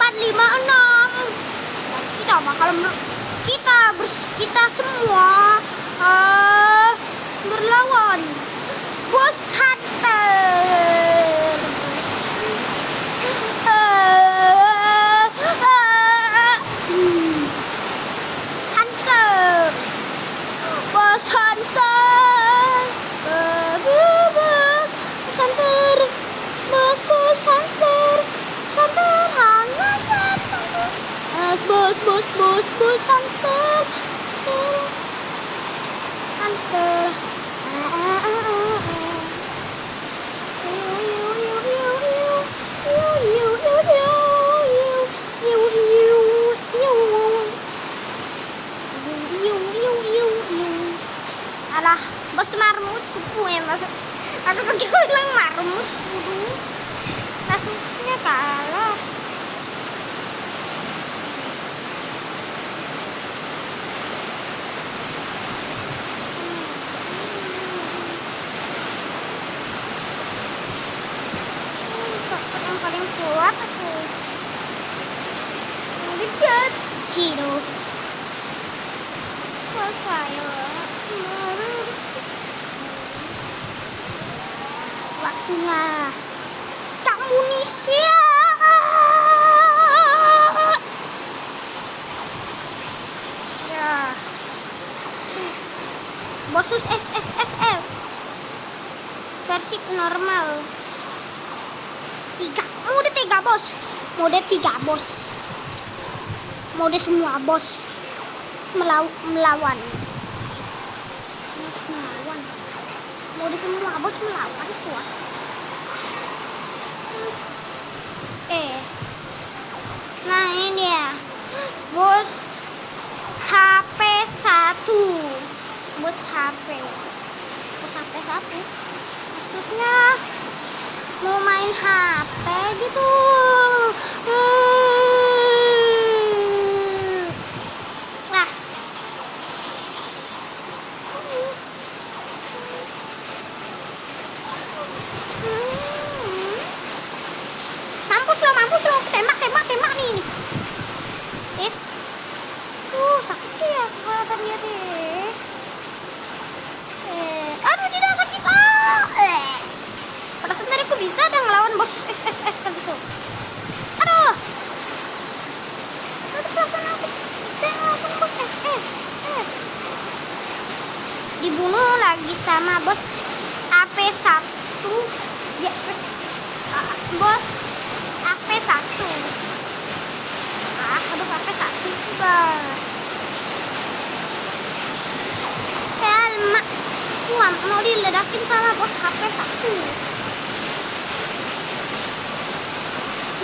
456. Kita bakal kita semua berlawan bos hamster. Hamster, bos hamster, bos hamster, bos hamster, hamster hangat, bos hamster, hamster. Alah, bos marmut kupu ya mas. Aku sakit bilang marmut kudu. Langsungnya kalah. Yang paling kuat aku. Dekat Ciro. Saya waktunya Indonesia. Ya. Bosus SSSS versi normal 3 mode 3 bos, mode 3 bos, mode semua bos melawan mode semua bos melawan kuat. Nah ini ya bos HP 1, bos HP 1 maksudnya mau main HP gitu. Nah mampus lo tembak nih. Sakit ya kelihatan dia deh. Aduh tidak sakit. Pada sendiri aku bisa ada ngelawan bos SSS tadi tuh. Aduh perasaan aku bisa ngelawan bos SSS. Dibunuh lagi sama bos AP1 ya, bos AP1 bos AP1 juga. Mak mau diledakin sama bos HP1.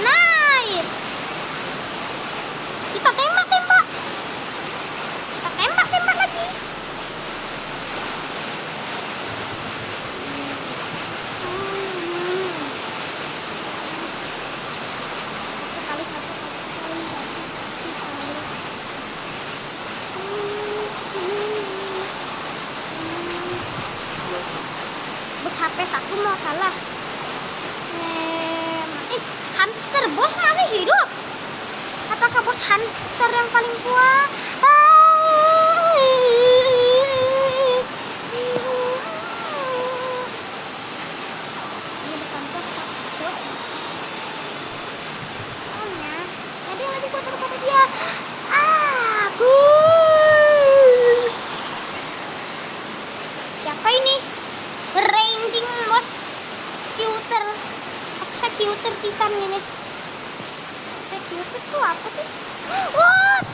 Nice. Kita tembak lagi. Bos HP1 mau kalah. Hamster bos masih hidup. Apakah bos hamster yang paling kuat? Ini bukan bos takut. Jadi yang lebih kuat daripada dia. Siapa ini? Ranking bos executor titan ini. Executor tuh apa sih? What?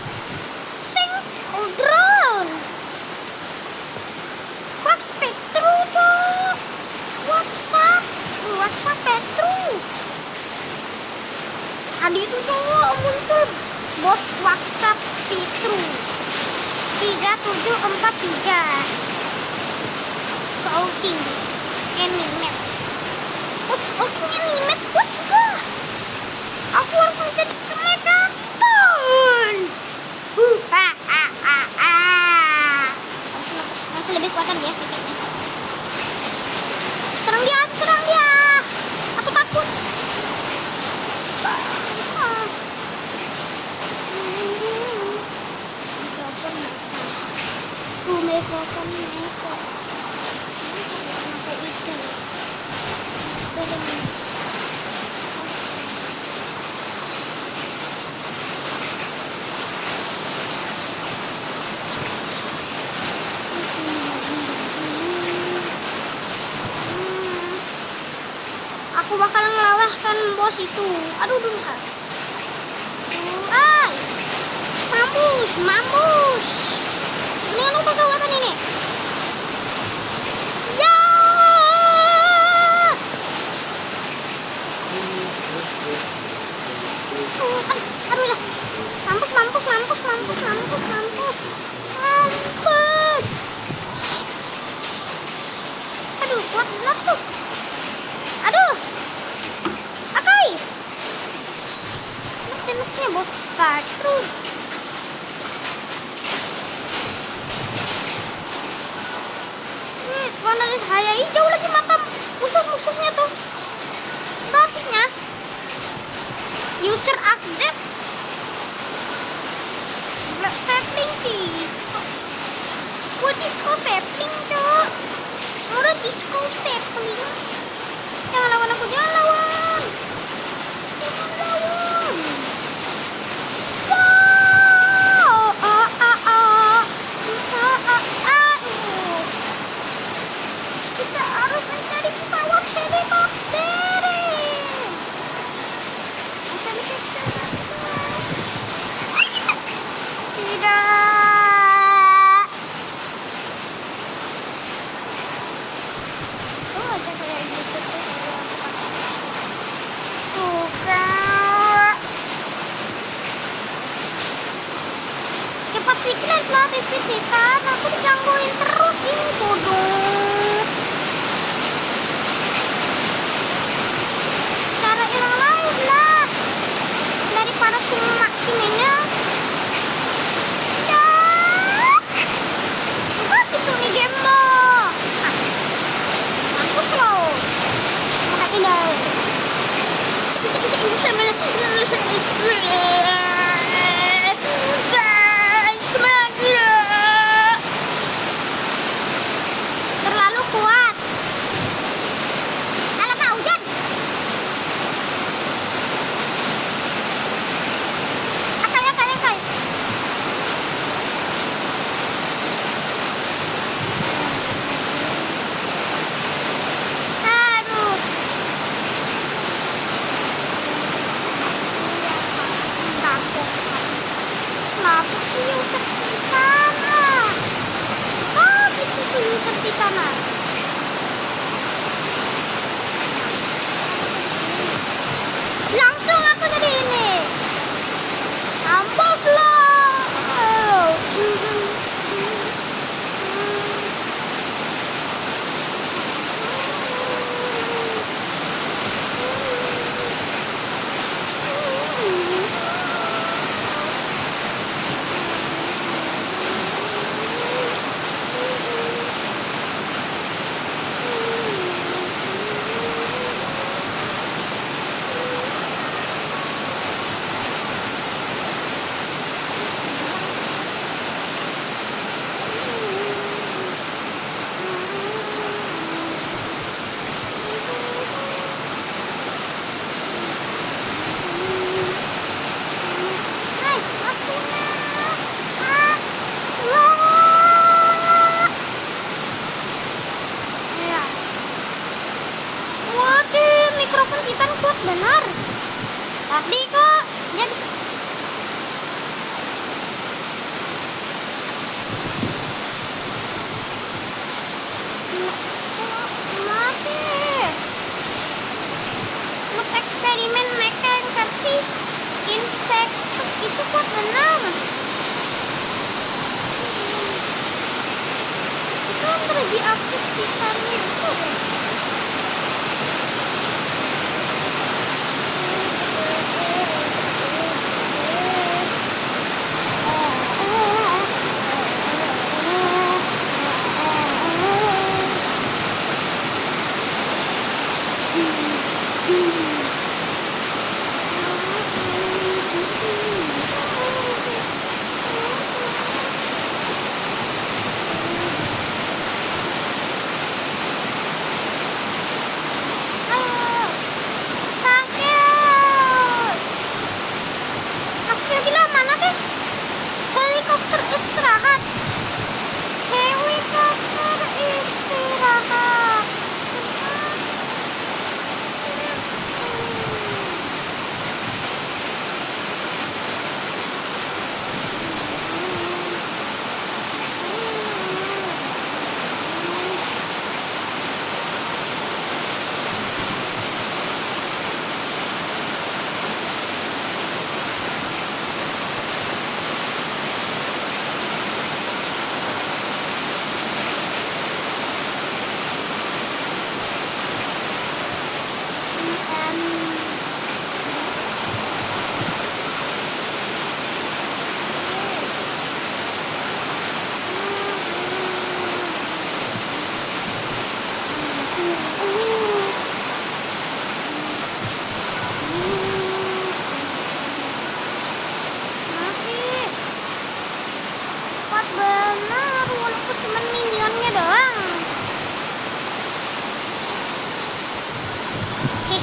Drone. Wax Petru tuh. WhatsApp Petru. Tadi itu cowok muncul bos WhatsApp Petru 3743. Outing animate. Animate kuat juga. Aku harus menjadi Megaton. Masih lebih kuatan dia sikitnya. Serang dia. Aku takut. pokoknya itu pakai ikan sering. Aku bakal ngelawahkan bos itu. Aduh dulu. Ay, mampus, mampus. Ini lupa kekuatan ini. Ya. Aduh lah. Mampus, mampus, mampus, mampus, mampus, mampus, mampus. Aduh, kuat banget tuh. Aduh. Akai. Maksudnya bos kartu. Warna dari saya hijau lagi mata musuh-musuhnya tuh. Batiknya. User update. Black sapling sih. Gua disco sapling tuh. Udah disco sapling. Jangan lawan aku, jangan lawan. Jangan lawan. Kita harus mencari pesawat helikopter. Tidak. Oh, ada kayak gitu tuh. Bukan. Cepat siklet lah, Titan. Aku digangguin terus ini, bodoh. Cara yang lain lah daripada sumak sininya. Ya, enggak gitu nih game lo. Mampus lo. Maka tidak. Terlalu kuat. Alam hujan. Akai. Aduh. Kenapa sih user Titana? Oh, gitu tuh user Titana. Langsung aku tadi ini. Mampus lo. Mikrofon Titan kuat benar. Tadi kok dia bisa. Mati. Untuk eksperimen makan versi infected itu kuat benar. Itu kan lagi aktif Titannya.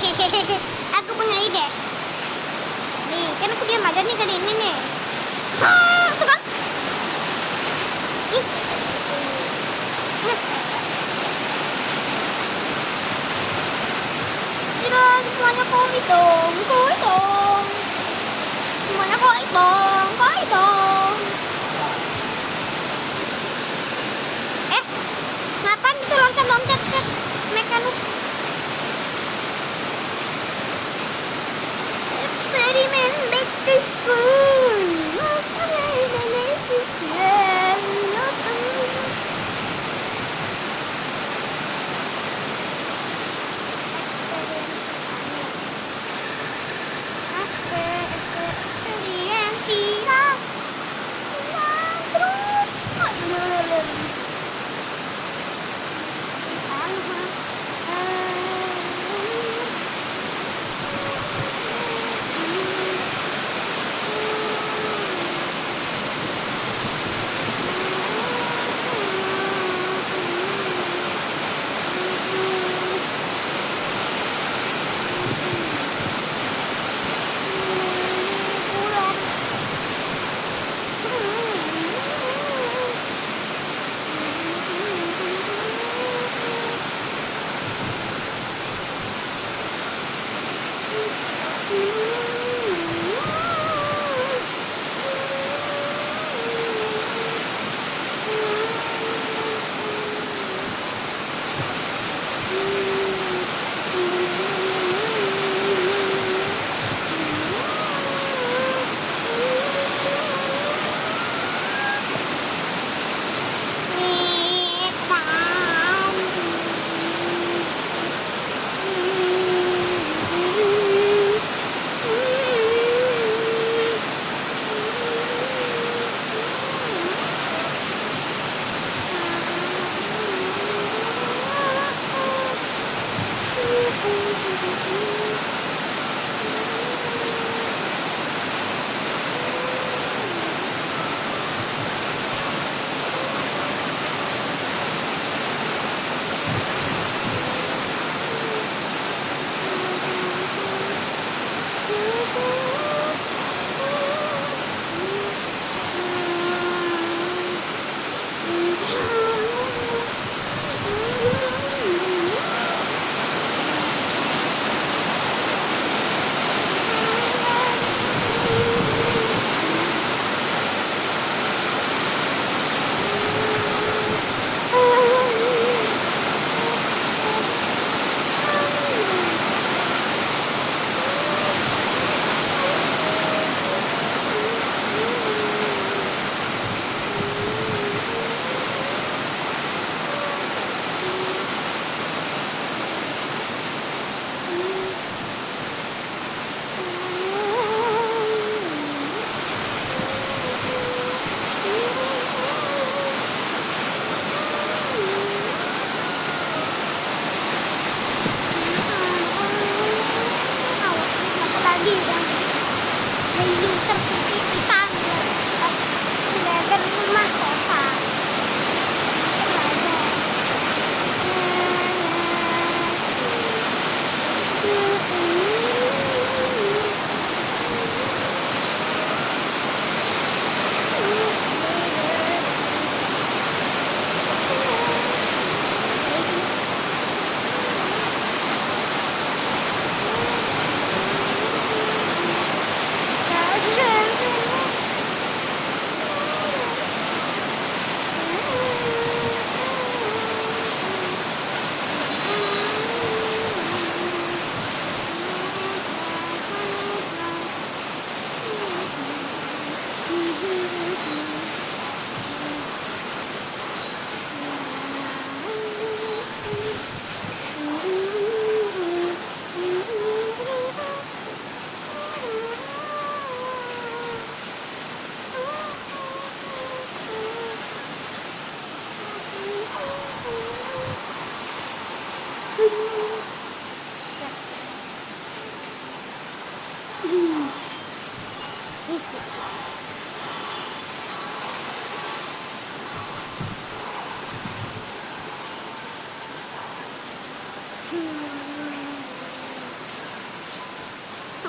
Aku punya ide. Nih, kan aku diam aja nih kali ini nih. Tuh kan? Ih. Tidak, semuanya koi dong, koi dong. Semuanya koi dong, koi dong. Ngapain itu loncat-loncat sih? Mekanik. Eksperimen back to school.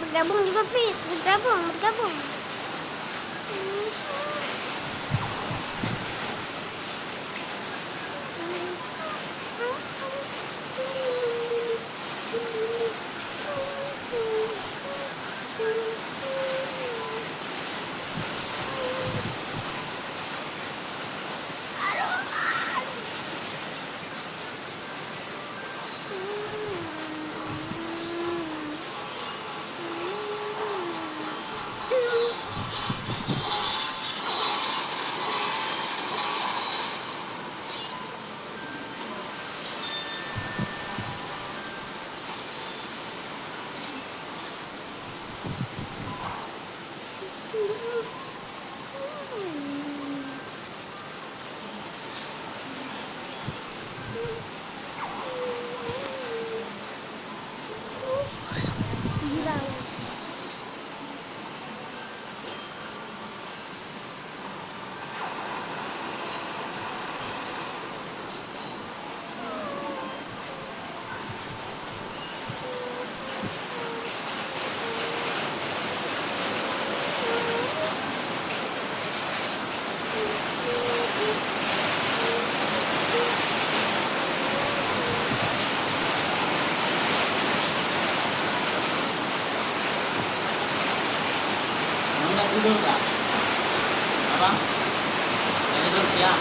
bergabung juga please, bergabung. Tidur nggak? Apa? Nggak tidur siang?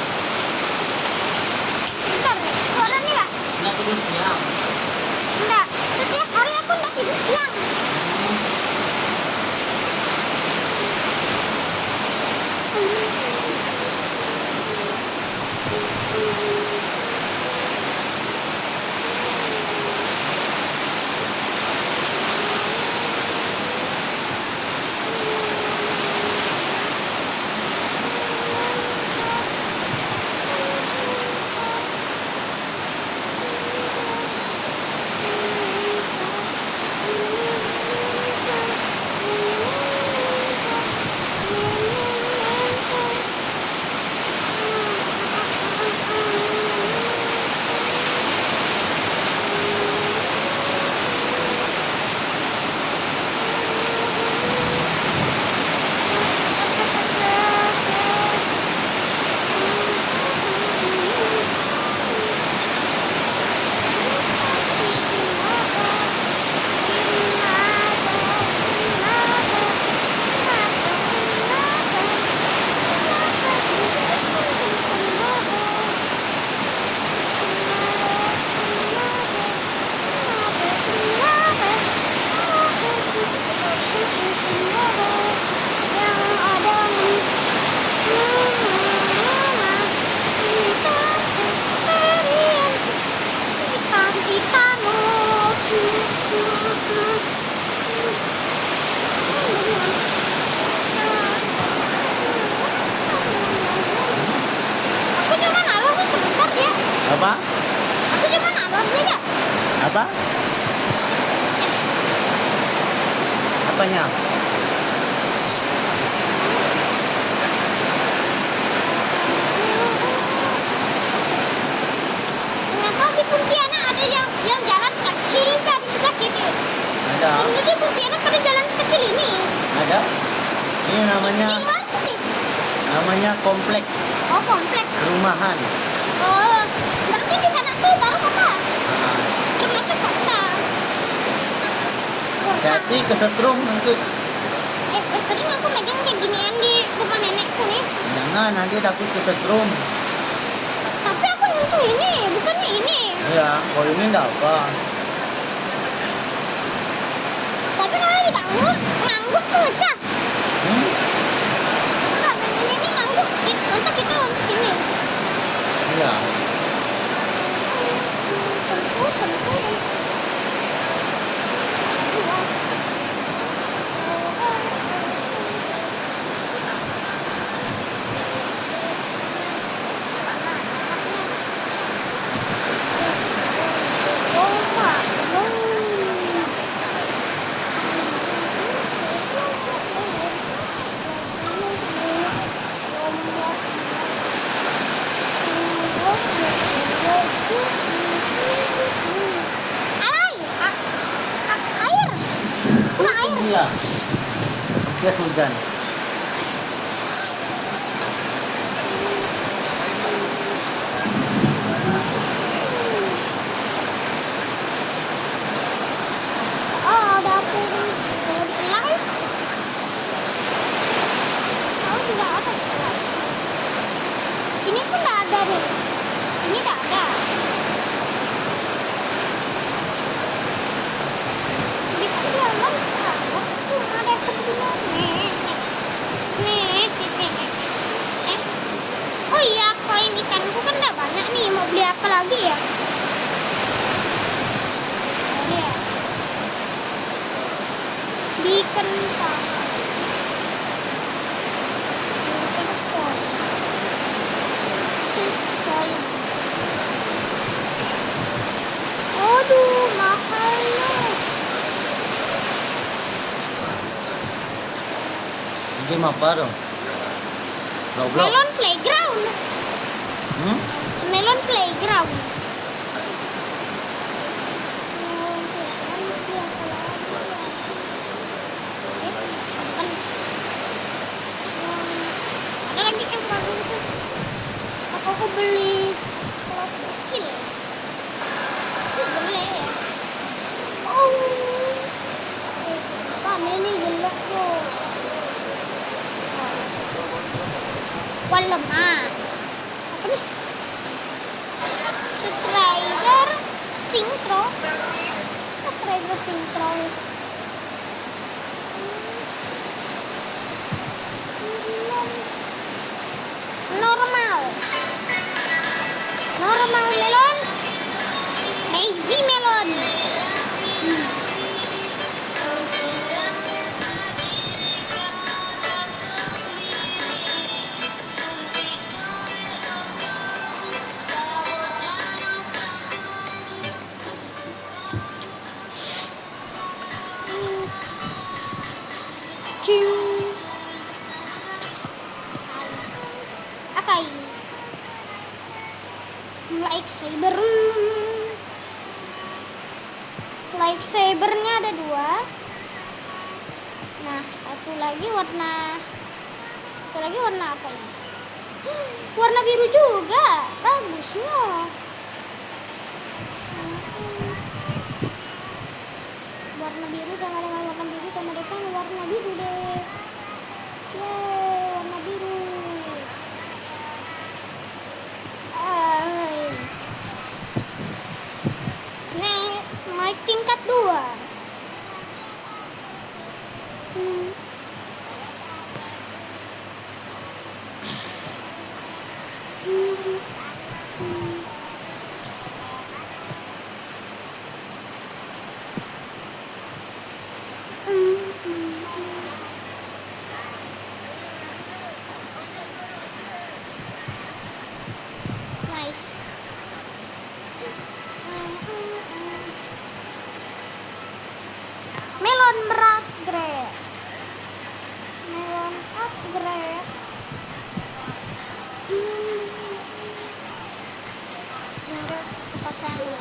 Bentar, suaranya nggak? Nggak tidur siang? Enggak, setiap hari aku nggak tidur siang. Apa? Aku di mana? Beda. Apa? Apanya? Ternyata di Pontianak ada yang jalan kecil kan di sebelah sini. Ada? Jadi di Pontianak pada jalan kecil ini. Ada? Ini Di namanya luar putih. komplek Oh, komplek. perumahan. Oh, berarti di sana tuh baru kota. Termasuk kota. Hati kesetrum nanti. Sering aku megang kayak ginian di rumah nenekku nih. Jangan, nanti takut kesetrum. Tapi aku nyentuh ini, bukannya ini. Ya, kalau ini enggak apa. Tapi kalau dibangun, ngangguk tuh ngecas. Enggak, dan ini ngangguk. Untuk itu, untuk ini. Iya. Sentuh. Iya. Jas hujan. Oh, dapur kalau di live. Oh, tidak ada. Sini pun tidak ada nih. Sini tidak ada. Di dalam ada kebetulan. Oh iya, koin ikanku kan tidak banyak nih. Mau beli apa lagi ya? Iya. Di kentang. Aduh, mahalnya. Game apa dong? Roblox. Melon playground. Hmm? Melon playground. Ada lagi yang baru itu. Aku beli kalau kecil. Aku beli. Oh. Kan ini jelek tuh. Wan lemah. Apa nih? Strider Syncro. Strider Syncro. Normal. Normal melon. Crazy melon. Apa ini? Lightsaber. Lightsabernya ada 2. Nah, satu lagi warna apa ini? Warna biru juga. Bagusnya. Warna biru sama dengan warna biru sama dengan warna biru deh. Yeay, warna biru. Naik tingkat 2. Nice. Melon upgrade. Melon upgrade. Ini pasang dulu.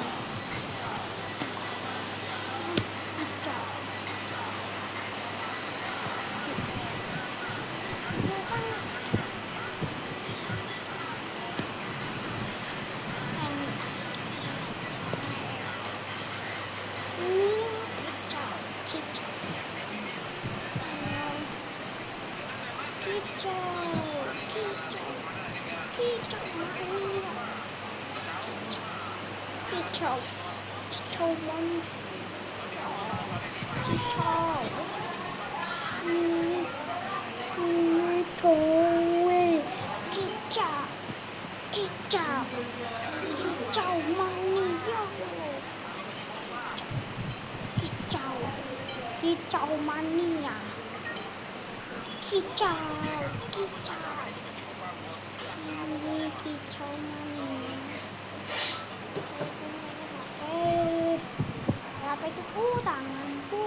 Kicau mania. Kicau ini kicau mania. Apa itu? Tanganku.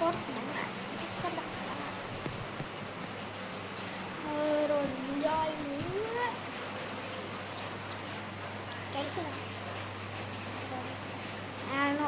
Discord banget. Discord banget. Ronjai mulu. Kayak itu lah. Ano.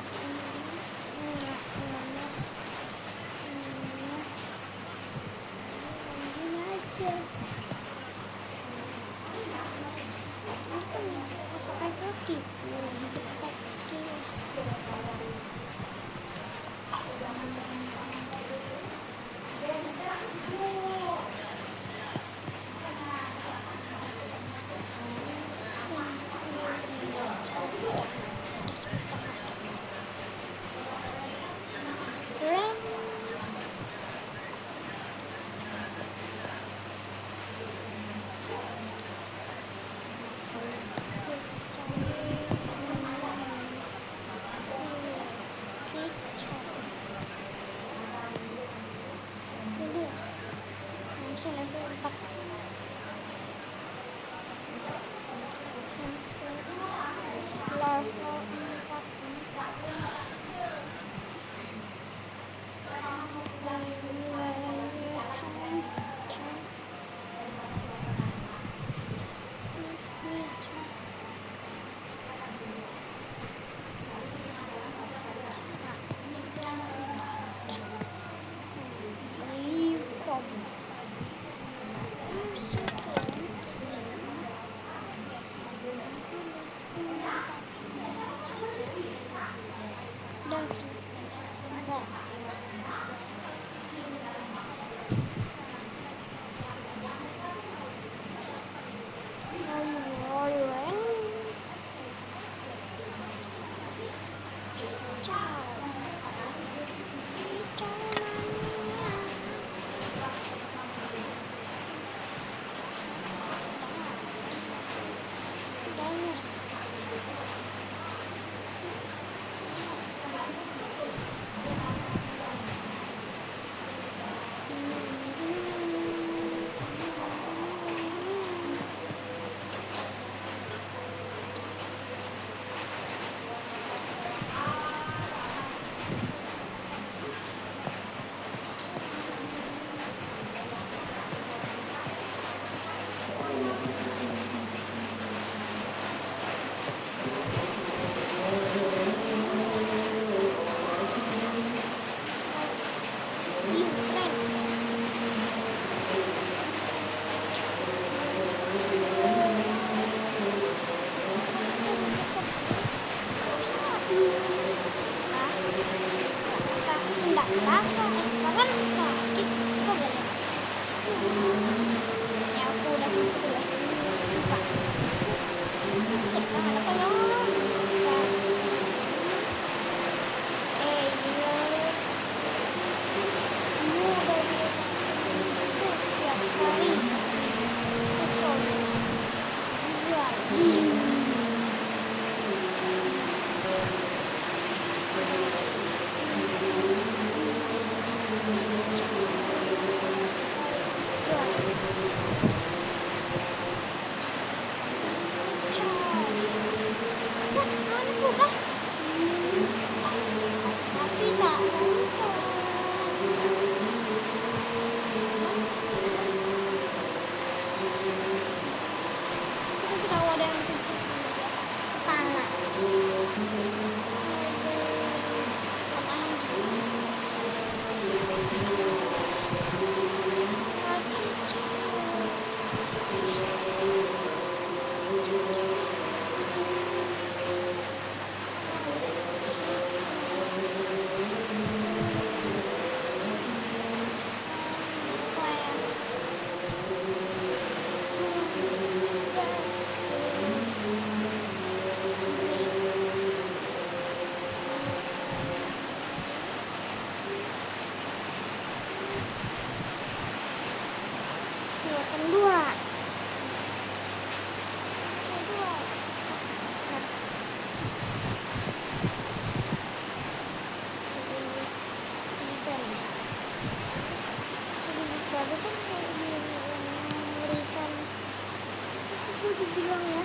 bilang ya.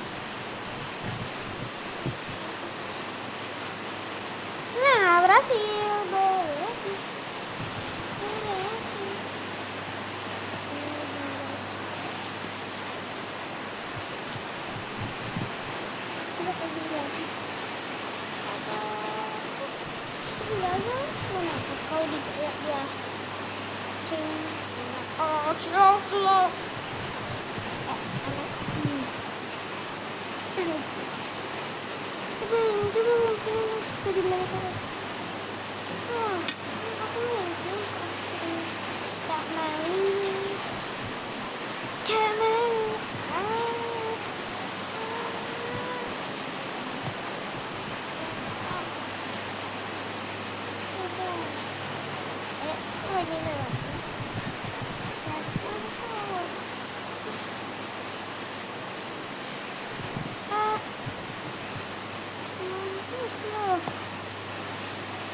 Nah, berhasil. Berhasil. aja. Kenapa kau digaya dia? Oh, slow.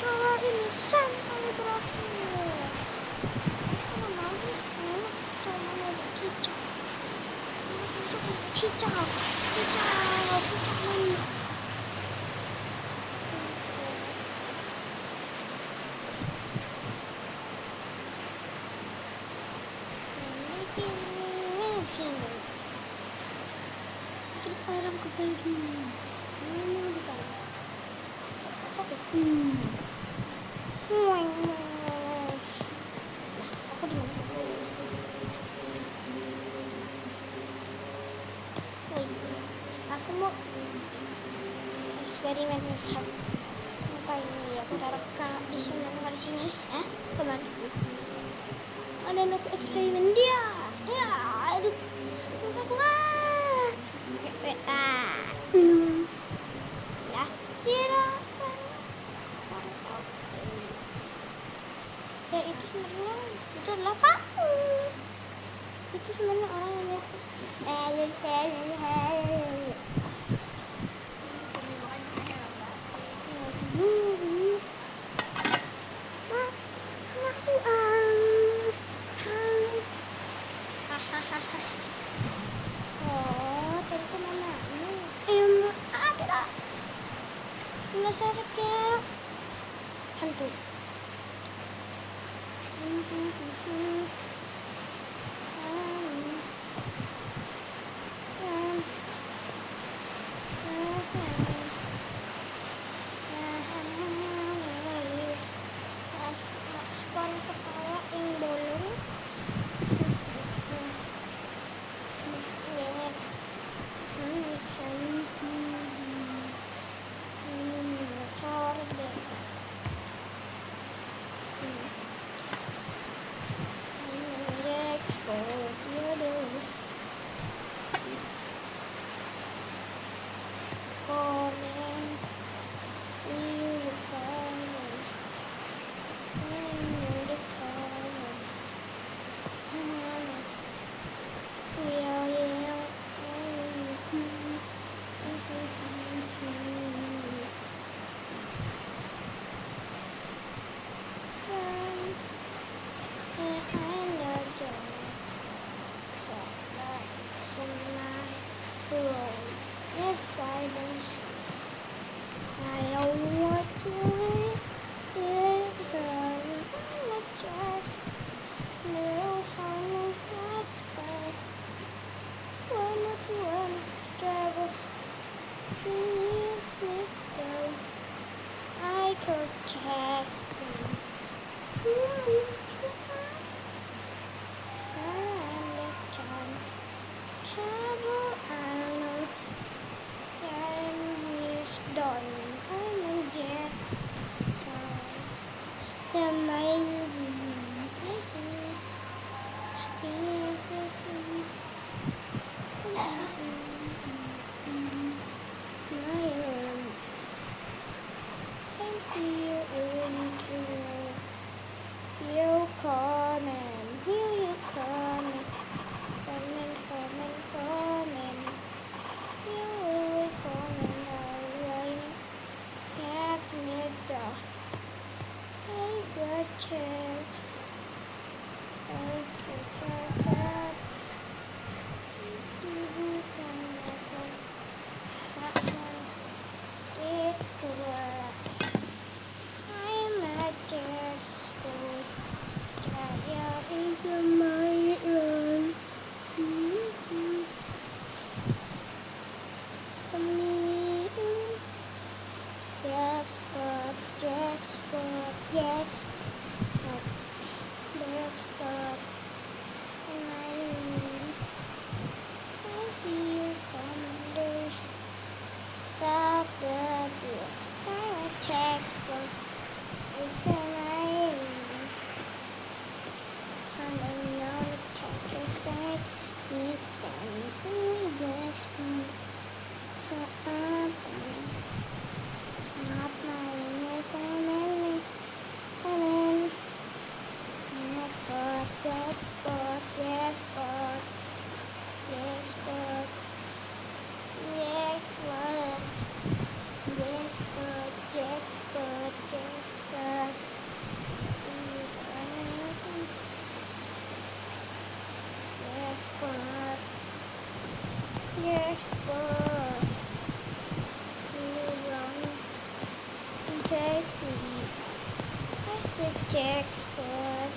Coba ini sampai berhasil. Cicak. Orang kebagi. Ini bukan. Sakit. Aku di mana? Aku mau eksperimen lihat apa ini. Aku taruh di sini, di sini. Kemana? Ada aku eksperimen dia. Ya, aduh, rusak lah. Ya, tidak. Ya itu sebenarnya itu adalah Pak. Itu sebenarnya orang yang oh, tadi kemana? Tidak. Penasarannya hantu. Spon kepala yang bolong. It's alive. And I know the catcher said it can be expert. Not my family. Come in. Yes, but that's but yes, but yes, but yes, but yes, but yes, but yes, but yes, but yes, but you run take me. I said yes, but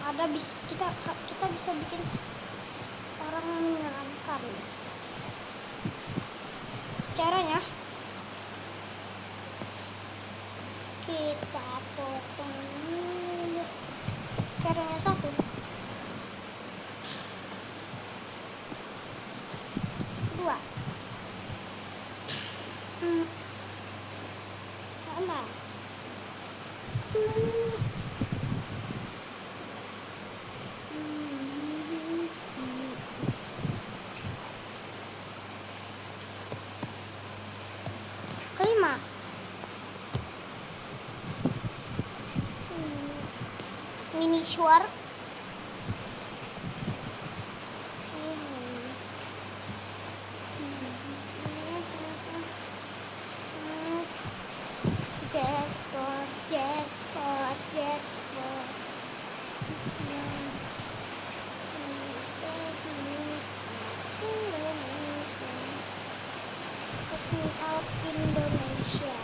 ada kita bisa bikin orang menyeramkan. Caranya kita potong dulu. Caranya satu, dua, sama. Kelima, mini suar. Jackpot, jackpot, jackpot. Take me out Indonesia.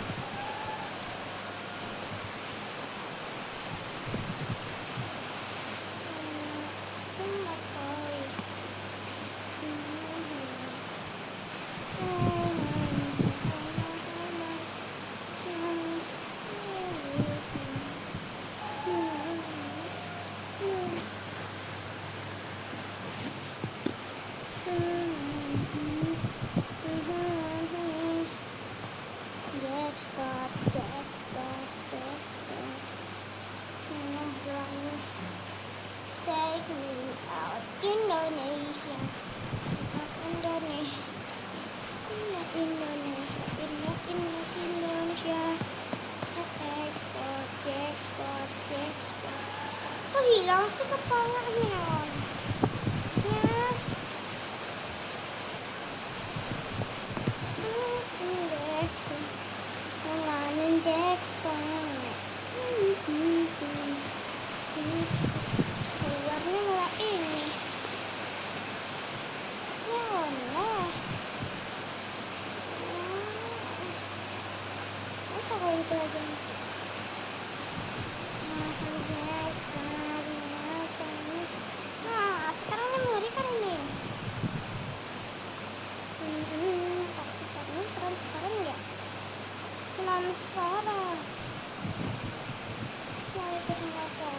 Jackpot, jackpot, jackpot. Take me out Indonesia. Indonesia. Indonesia. Export, export, export. Kok hilang sih kepalanya? Ya. Menganen jackpot. Keluarnya malah ini. Ya Allah. Apa kayak gitu aja? Nah, sekarang mengerikan ini. Sekarang transparan ya? Transparan. Mulai ternyata.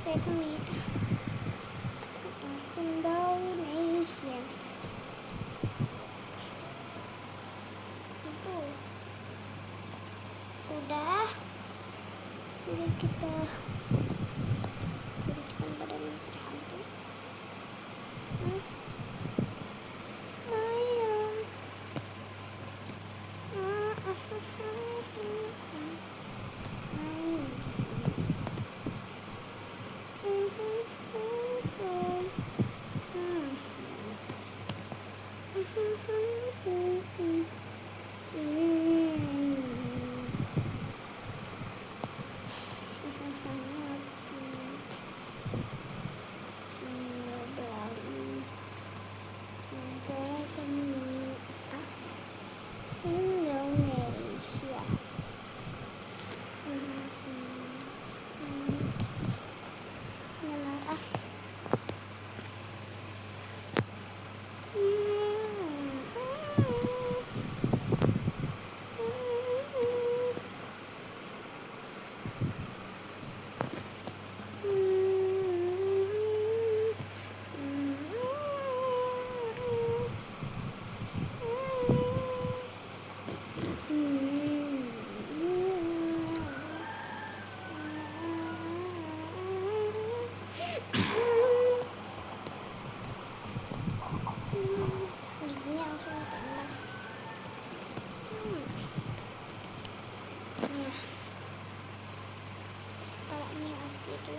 take me Indonesia. Itu sudah. Jadi kita gerakan badan kita hantu. Indonesia. Benar. Giginya langsung tembak. Nah, kepalanya asli itu.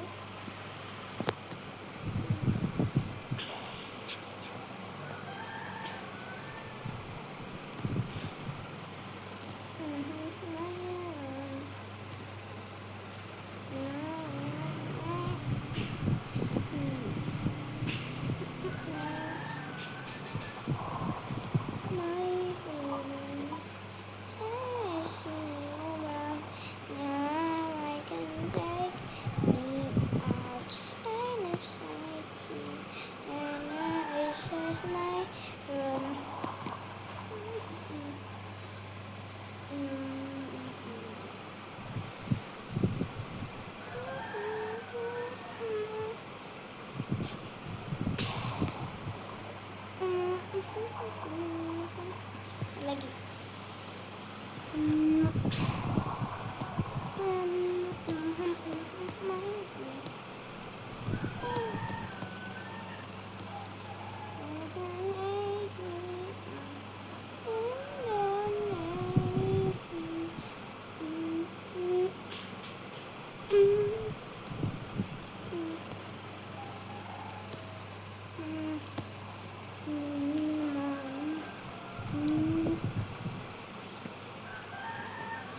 Lagi.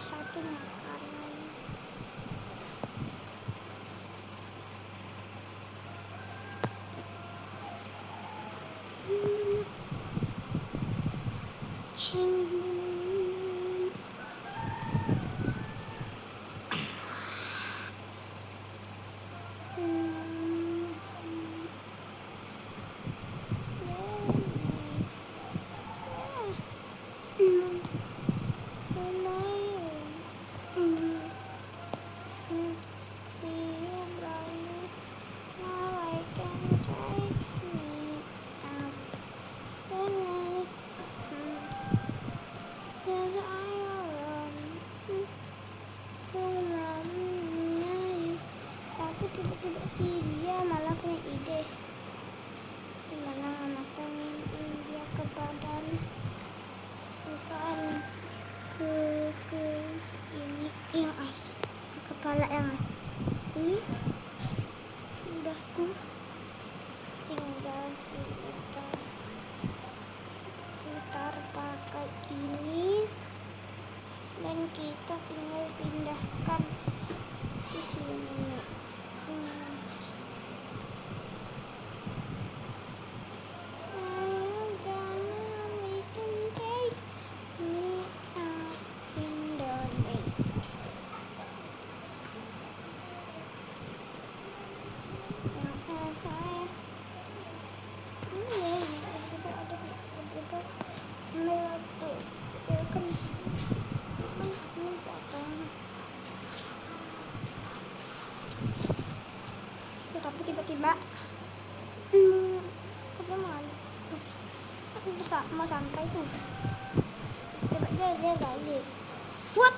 Satu makanan. Tapi tiba-tiba sih dia malah punya ide gimana memasangin dia ke badan, bukan ke ini yang asli, ke kepala yang asli. Ini sudah tuh, tinggal putar pakai ini dan kita tinggal pindahkan di sini. tiba sampai mana mau sampai tuh coba dia lagi what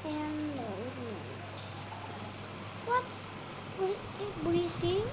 and what was it breathing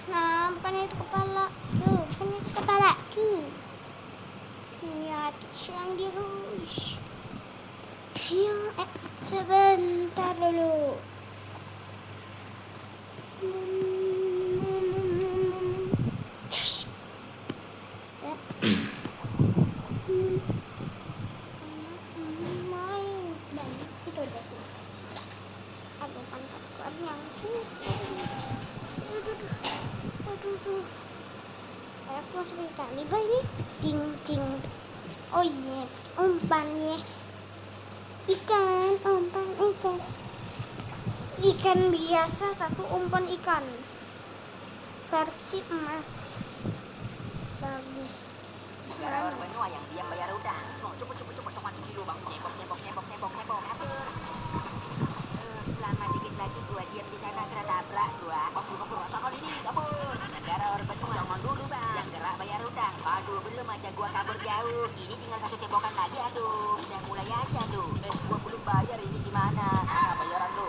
Nah, bukannya itu kepalaku, bukannya itu kepalaku. Lihat serang dia guys. Ya, sebentar dulu. Dan itu aja sih. Aduh, pantatku ada yang aduh. Aku masih bisa nih ini ting. Oh iya, umpan ya. Umpan ikan. Ikan biasa, satu umpan ikan. Versi emas. Bagus. Negara orang benua yang diam bayar utang. Cepet masuk di lubang. Nyebok. Selama dikit lagi gua diam di sana kena tabrak gua. Kabur rasakan ini kabur. Negara orang benua jangan dulu bang. Yang gerak bayar utang. Aduh belum aja gua kabur jauh. Ini tinggal satu cebokan lagi aduh. Udah mulai aja tuh. Gua belum bayar ini gimana? Bayaran lu.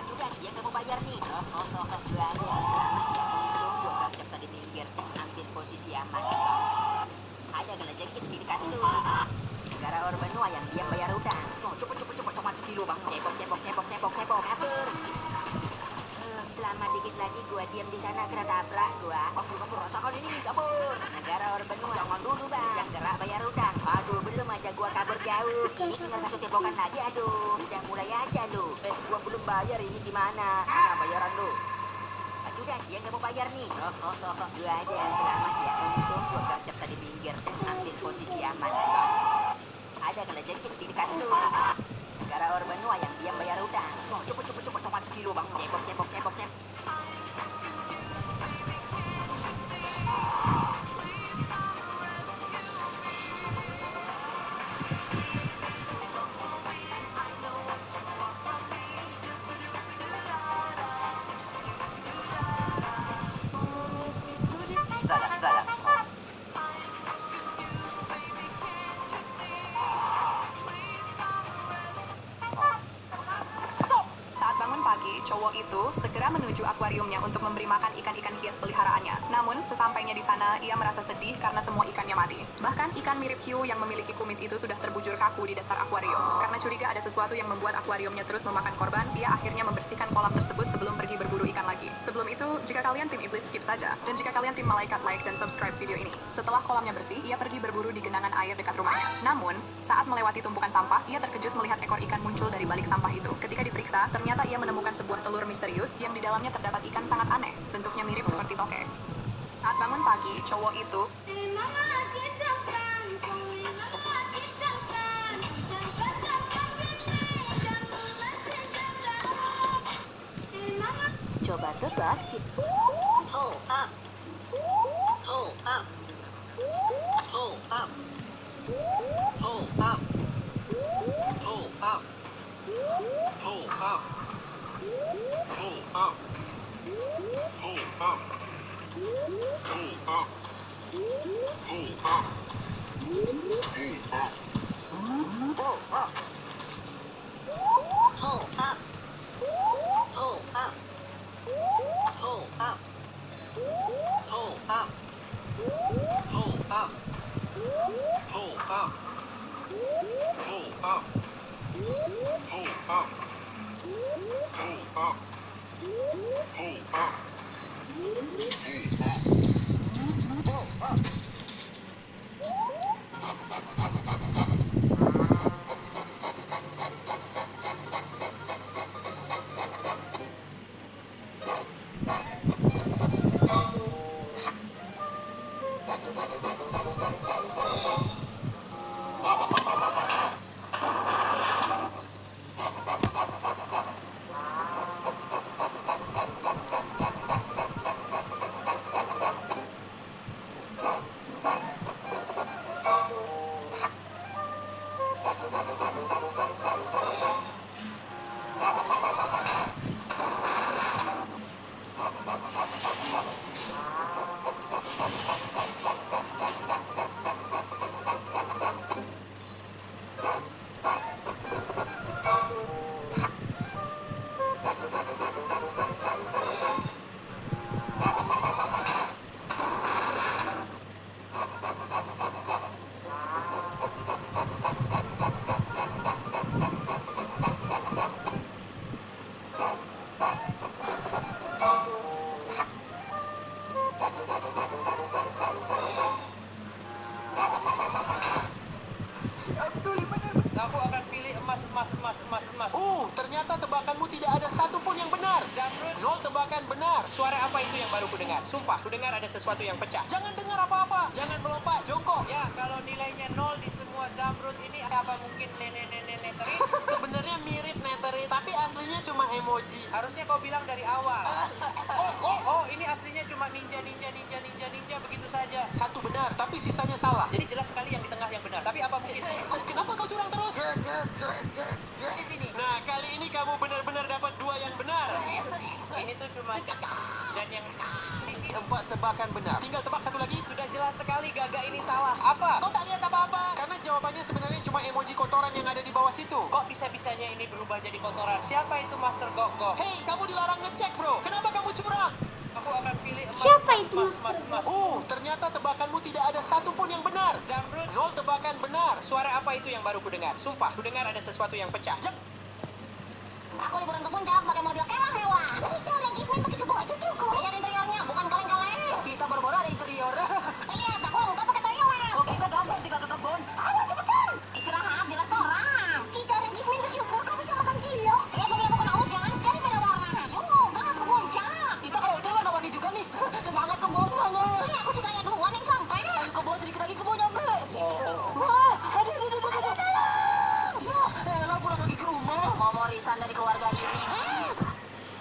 Aduh dan dia nggak mau bayar nih. Gua aja selamat ya. Untung gua gercep tadi minggir. Ambil posisi aman. Ada gelajengkin di dekat lu. Negara orang benua yang diam bayar utang. Cepet masuk di lubang. Nyebok kabur. Selama dikit lagi gua diam di sana kena tabrak gua. Kabur rasakan ini kabur. Negara orang benua jangan dulu bang. Yang gerak bayar utang. Aduh belum aja gua kabur jauh. Ini tinggal satu cebokan lagi aduh. Udah mulai aja lu. Gua belum bayar ini gimana? Bayaran lu. Aduh dan dia nggak mau bayar nih. Gua aja selamat ya. Untung gua gercep tadi minggir. Ambil posisi aman. Ada gelajengkin di dekat lu. Negara orang benua yang diam bayar utang. Cepet masuk di lubang. Nyebok. Salah. Stop! Saat bangun pagi, cowok itu segera menuju akuariumnya untuk memberi makan ikan-ikan hias peliharaannya. Namun, sesampainya di sana, ia merasa sedih karena semua ikannya mati. Bahkan, ikan mirip hiu yang memiliki kumis itu sudah terbujur kaku di dasar akuarium. Karena curiga ada sesuatu yang membuat akuariumnya terus memakan korban, ia akhirnya membersihkan kolam tersebut sebelum pergi berburu ikan lagi. Sebelum itu, jika kalian tim iblis skip saja. Dan jika kalian tim malaikat like dan subscribe video ini. Setelah kolamnya bersih, ia pergi berburu di genangan air dekat rumahnya. Namun, saat melewati tumpukan sampah, ia terkejut melihat ekor ikan muncul dari balik sampah itu. Ketika diperiksa, ternyata ia menemukan sebuah telur misterius yang di dalamnya terdapat ikan sangat aneh. Bentuknya mirip seperti tokek. Saat bangun pagi, cowok itu Coba tebak si Hold up. emas. Ternyata tebakanmu tidak ada satupun yang benar. Zamrud, 0 tebakan benar. suara apa itu yang baru kudengar? Sumpah, kudengar ada sesuatu yang pecah. Jangan dengar apa-apa. Jangan melompat, jongkok. Ya, kalau nilainya 0 di semua Zamrud ini, apa mungkin nenek-nenek teri? Sebenarnya mirip Neteri, tapi aslinya cuma emoji. Harusnya kau bilang dari awal. Oh, ini aslinya cuma ninja begitu saja. Satu benar, tapi sisanya salah. Jadi jelas sekali yang di tengah yang benar. Tapi apa mungkin? Kenapa kau curang terus? Di sini. Nah, kali ini kamu benar-benar dapat 2 yang benar. Ini tuh cuma dan yang di sini 4 tebakan benar. Tinggal tebak satu lagi. sudah jelas sekali Gaga ini salah. Apa? Kau tak lihat apa-apa. Karena jawabannya sebenarnya cuma emoji kotoran yang ada di bawah situ. Kok bisa-bisanya ini berubah jadi kotoran? Siapa itu Master Gogo? Hei, kamu dilarang ngecek, bro. Kenapa kamu curang? Aku akan pilih emas. Siapa itu emas. Ternyata tebakanmu tidak ada satupun yang benar. Zamrud, 0 tebakan benar. suara apa itu yang baru kudengar? Sumpah, kudengar ada sesuatu yang pecah. Aku liburan ke puncak pakai mobil mewah mewah. Itu yang Ismail pakai baju cukup. Lihat interiornya, bukan kaleng-kaleng. Kita baru-baru ada interior. Lihat, aku lengkap pakai toilet. Oh, kita gampang tinggal ke kebun. Ayo cepetan. Istirahat, jelas orang. Kita ada Ismail bersyukur kau bisa makan cilok. Lihat mobil aku kena hujan, cari beda warna. Yuk, gas ke puncak. Kita kalau itu warna-warni juga nih. Semangat kebun, semangat. Ini aku suka ya duluan yang sampai. Ayo kebun sedikit lagi kebunnya, Be. Wah, aduh. Elah pulang lagi ke rumah. Mau warisan dari keluarga ini.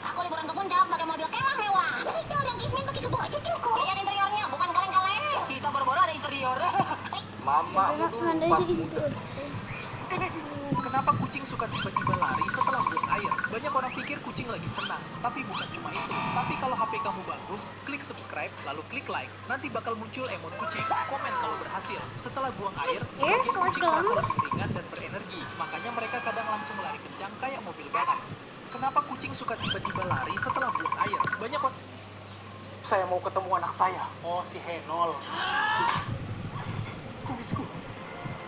Aku liburan ke puncak pakai mobil mewah mewah. Itu yang Ismail pakai baju cukup. Lihat interiornya, bukan kaleng-kaleng. Kita baru-baru ada interior. Mama dulu pas muda. Kenapa kucing suka tiba-tiba lari setelah buang air? Banyak orang pikir kucing lagi senang, tapi bukan cuma itu. Tapi kalau HP kamu bagus, klik subscribe, lalu klik like. Nanti bakal muncul emot kucing. Komen kalau berhasil. Setelah buang air, sebagian kucing merasa lebih ringan dan berenergi. Makanya mereka kadang langsung lari kencang kayak mobil balap. Kenapa kucing suka tiba-tiba lari setelah buang air? Banyak orang... Saya mau ketemu anak saya. Oh, si Henol.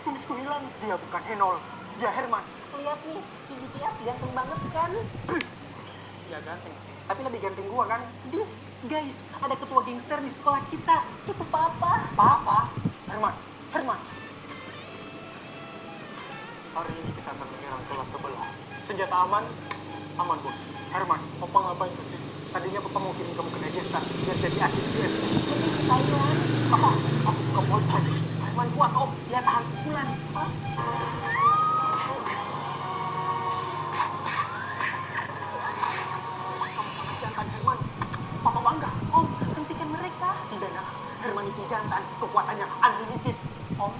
Kumisku hilang. Dia bukan Henol. Dia Herman. Lihat nih, si BTS ganteng banget kan? Ya ganteng sih. Tapi lebih ganteng gua kan? Dih, guys, ada ketua gangster di sekolah kita. Itu Papa. Papa? Herman. Hari ini kita akan menyerang kelas sebelah. Senjata aman? Aman, bos. Herman, Papa ngapain ke sini? Tadinya Papa mau kirim kamu ke Dagestan biar jadi atlet UFC. Mending ke Thailand. Apa? Aku suka Muay Thai. Herman kuat, Om. Dia tahan pukulan. Jantan Herman. Papa bangga. Om, hentikan mereka. Tidak, nak. Herman itu jantan. Kekuatannya unlimited. Om.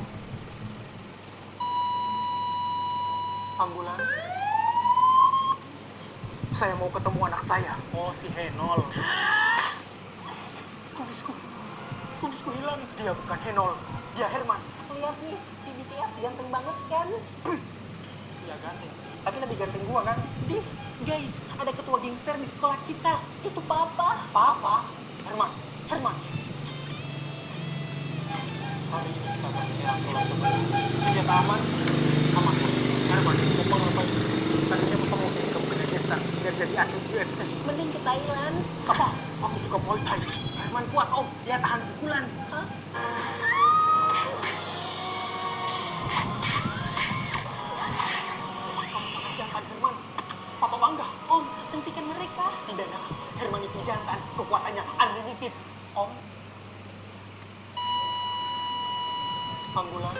Ambulan. Saya mau ketemu anak saya. Oh, si Henol. Kumisku hilang. Dia bukan Henol. Dia Herman. Lihat nih, si BTS ganteng banget kan? Ya ganteng sih. Tapi lebih ganteng gua kan? Dih, guys, ada ketua gangster di sekolah kita. Itu Papa. Papa? Herman. Hari ini kita akan menyerang kelas sebelah. Senjata aman? Aman, bos. Herman, Papa ngapain? Tadinya Papa mau kirim kamu ke Dagestan biar jadi atlet UFC. Mending ke Thailand. Apa? Aku suka Muay Thai. Herman kuat, Om. Dia tahan pukulan. Hah? Kamu sangat jantan, Herman. Papa bangga. Om, hentikan mereka. Tidak, nak. Herman itu jantan. Kekuatannya unlimited. Om. Ambulan.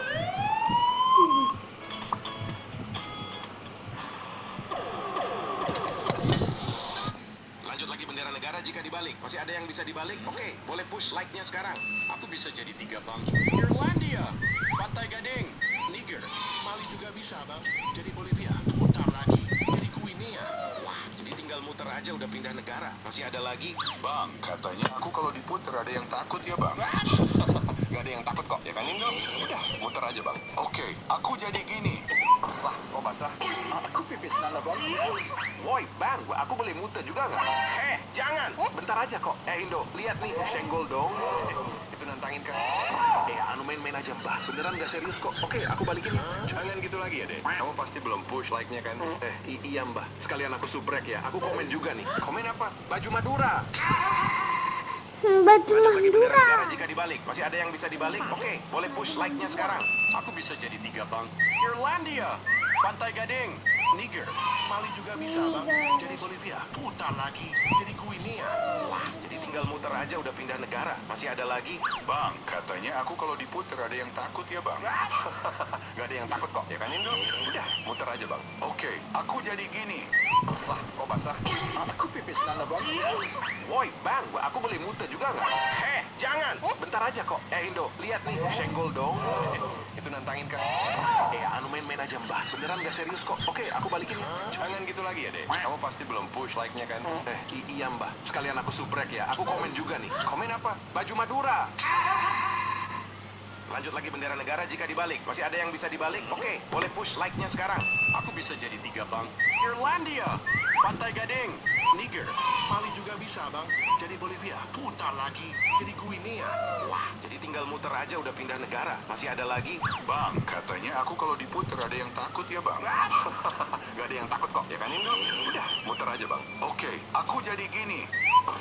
Lanjut lagi bendera negara jika dibalik. Masih ada yang bisa dibalik? Oke, boleh push like-nya sekarang. Aku bisa jadi 3 bang. Irlandia, Pantai Gading, Niger, Mali juga bisa bang. Jadi Bolivia, putar lagi. Jadi Guinea. Wah, jadi tinggal muter aja udah pindah negara. Masih ada lagi? Bang, katanya aku kalau diputer ada yang takut ya bang. Gak ada yang takut kok, ya kan Indo? Udah, muter aja bang. Oke, aku jadi gini. Wah, kok basah? Aku pipis nana bang. Woi, bang, aku boleh muter juga nggak? Jangan. Bentar aja kok. Indo, lihat nih, senggol dong. Itu nantangin kan? Anu main-main aja, Mbak. Beneran nggak serius kok. Oke, aku balikin. Jangan gitu lagi ya, Dek. Kamu pasti belum push like-nya kan? Iya, Mbak. Sekalian aku subrek ya. Aku komen juga nih. Komen apa? Baju Madura. Baju Lanjut lagi bendera negara Madura. jika dibalik. Masih ada yang bisa dibalik? Oke, boleh push like-nya sekarang. Aku bisa jadi 3 bang. Irlandia, Pantai Gading, Niger. Mali juga bisa, Bang. Jadi Bolivia, putar lagi. Jadi Guinea. Wah, jadi tinggal muter aja udah pindah negara. Masih ada lagi. Bang, katanya aku kalau diputer ada yang takut ya, Bang? Gak ada yang takut kok, ya kan Indo? Udah, muter aja, Bang. Oke, aku jadi gini. Lah, kok basah? Aku pipis nana, Bang. Woi, Bang, aku boleh muter juga nggak? Heh, jangan. Bentar aja kok. Indo, lihat nih, senggol dong. Itu nantangin kan? Anu main-main aja, Mbak. Beneran nggak serius kok. Oke, aku balikin ya. Jangan gitu lagi ya, Dek. Kamu pasti belum push like-nya kan? Iya, Mbak. Sekalian aku subrek ya. Aku komen juga nih. Komen apa? Baju Madura. Lanjut lagi bendera negara jika dibalik. Masih ada yang bisa dibalik? Oke, boleh push like-nya sekarang. Aku bisa jadi 3, Bang. Irlandia, Pantai Gading, Niger. Mali juga bisa, Bang. Jadi Bolivia, putar lagi. Jadi Guinea. Wah, jadi tinggal muter aja udah pindah negara. Masih ada lagi? Bang, katanya aku kalau diputer ada yang takut ya, Bang? Gak ada yang takut kok, ya kan Indo? Udah, muter aja, Bang. Oke, aku jadi gini.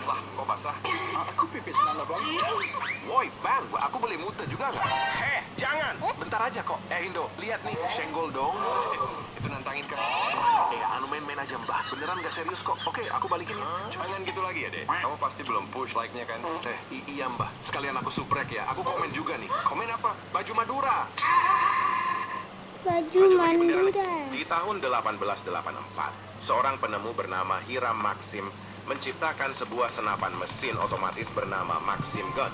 Lah, kok basah? Aku pipis nana, Bang. Woi, Bang, aku boleh muter juga nggak? Heh, jangan. Bentar aja kok. Indo, lihat nih, senggol dong. Itu nantangin kan? Anu main-main aja, Mbak. Beneran nggak serius kok. Oke, aku balikin ya. Jangan gitu lagi ya, Dek. Kamu pasti belum push like-nya kan? Iya, Mbak. Sekalian aku subrek ya. Aku komen juga nih. Komen apa? Baju Madura. Baju lagi bendera Madura. Di tahun 1884, seorang penemu bernama Hiram Maxim menciptakan sebuah senapan mesin otomatis bernama Maxim Gun.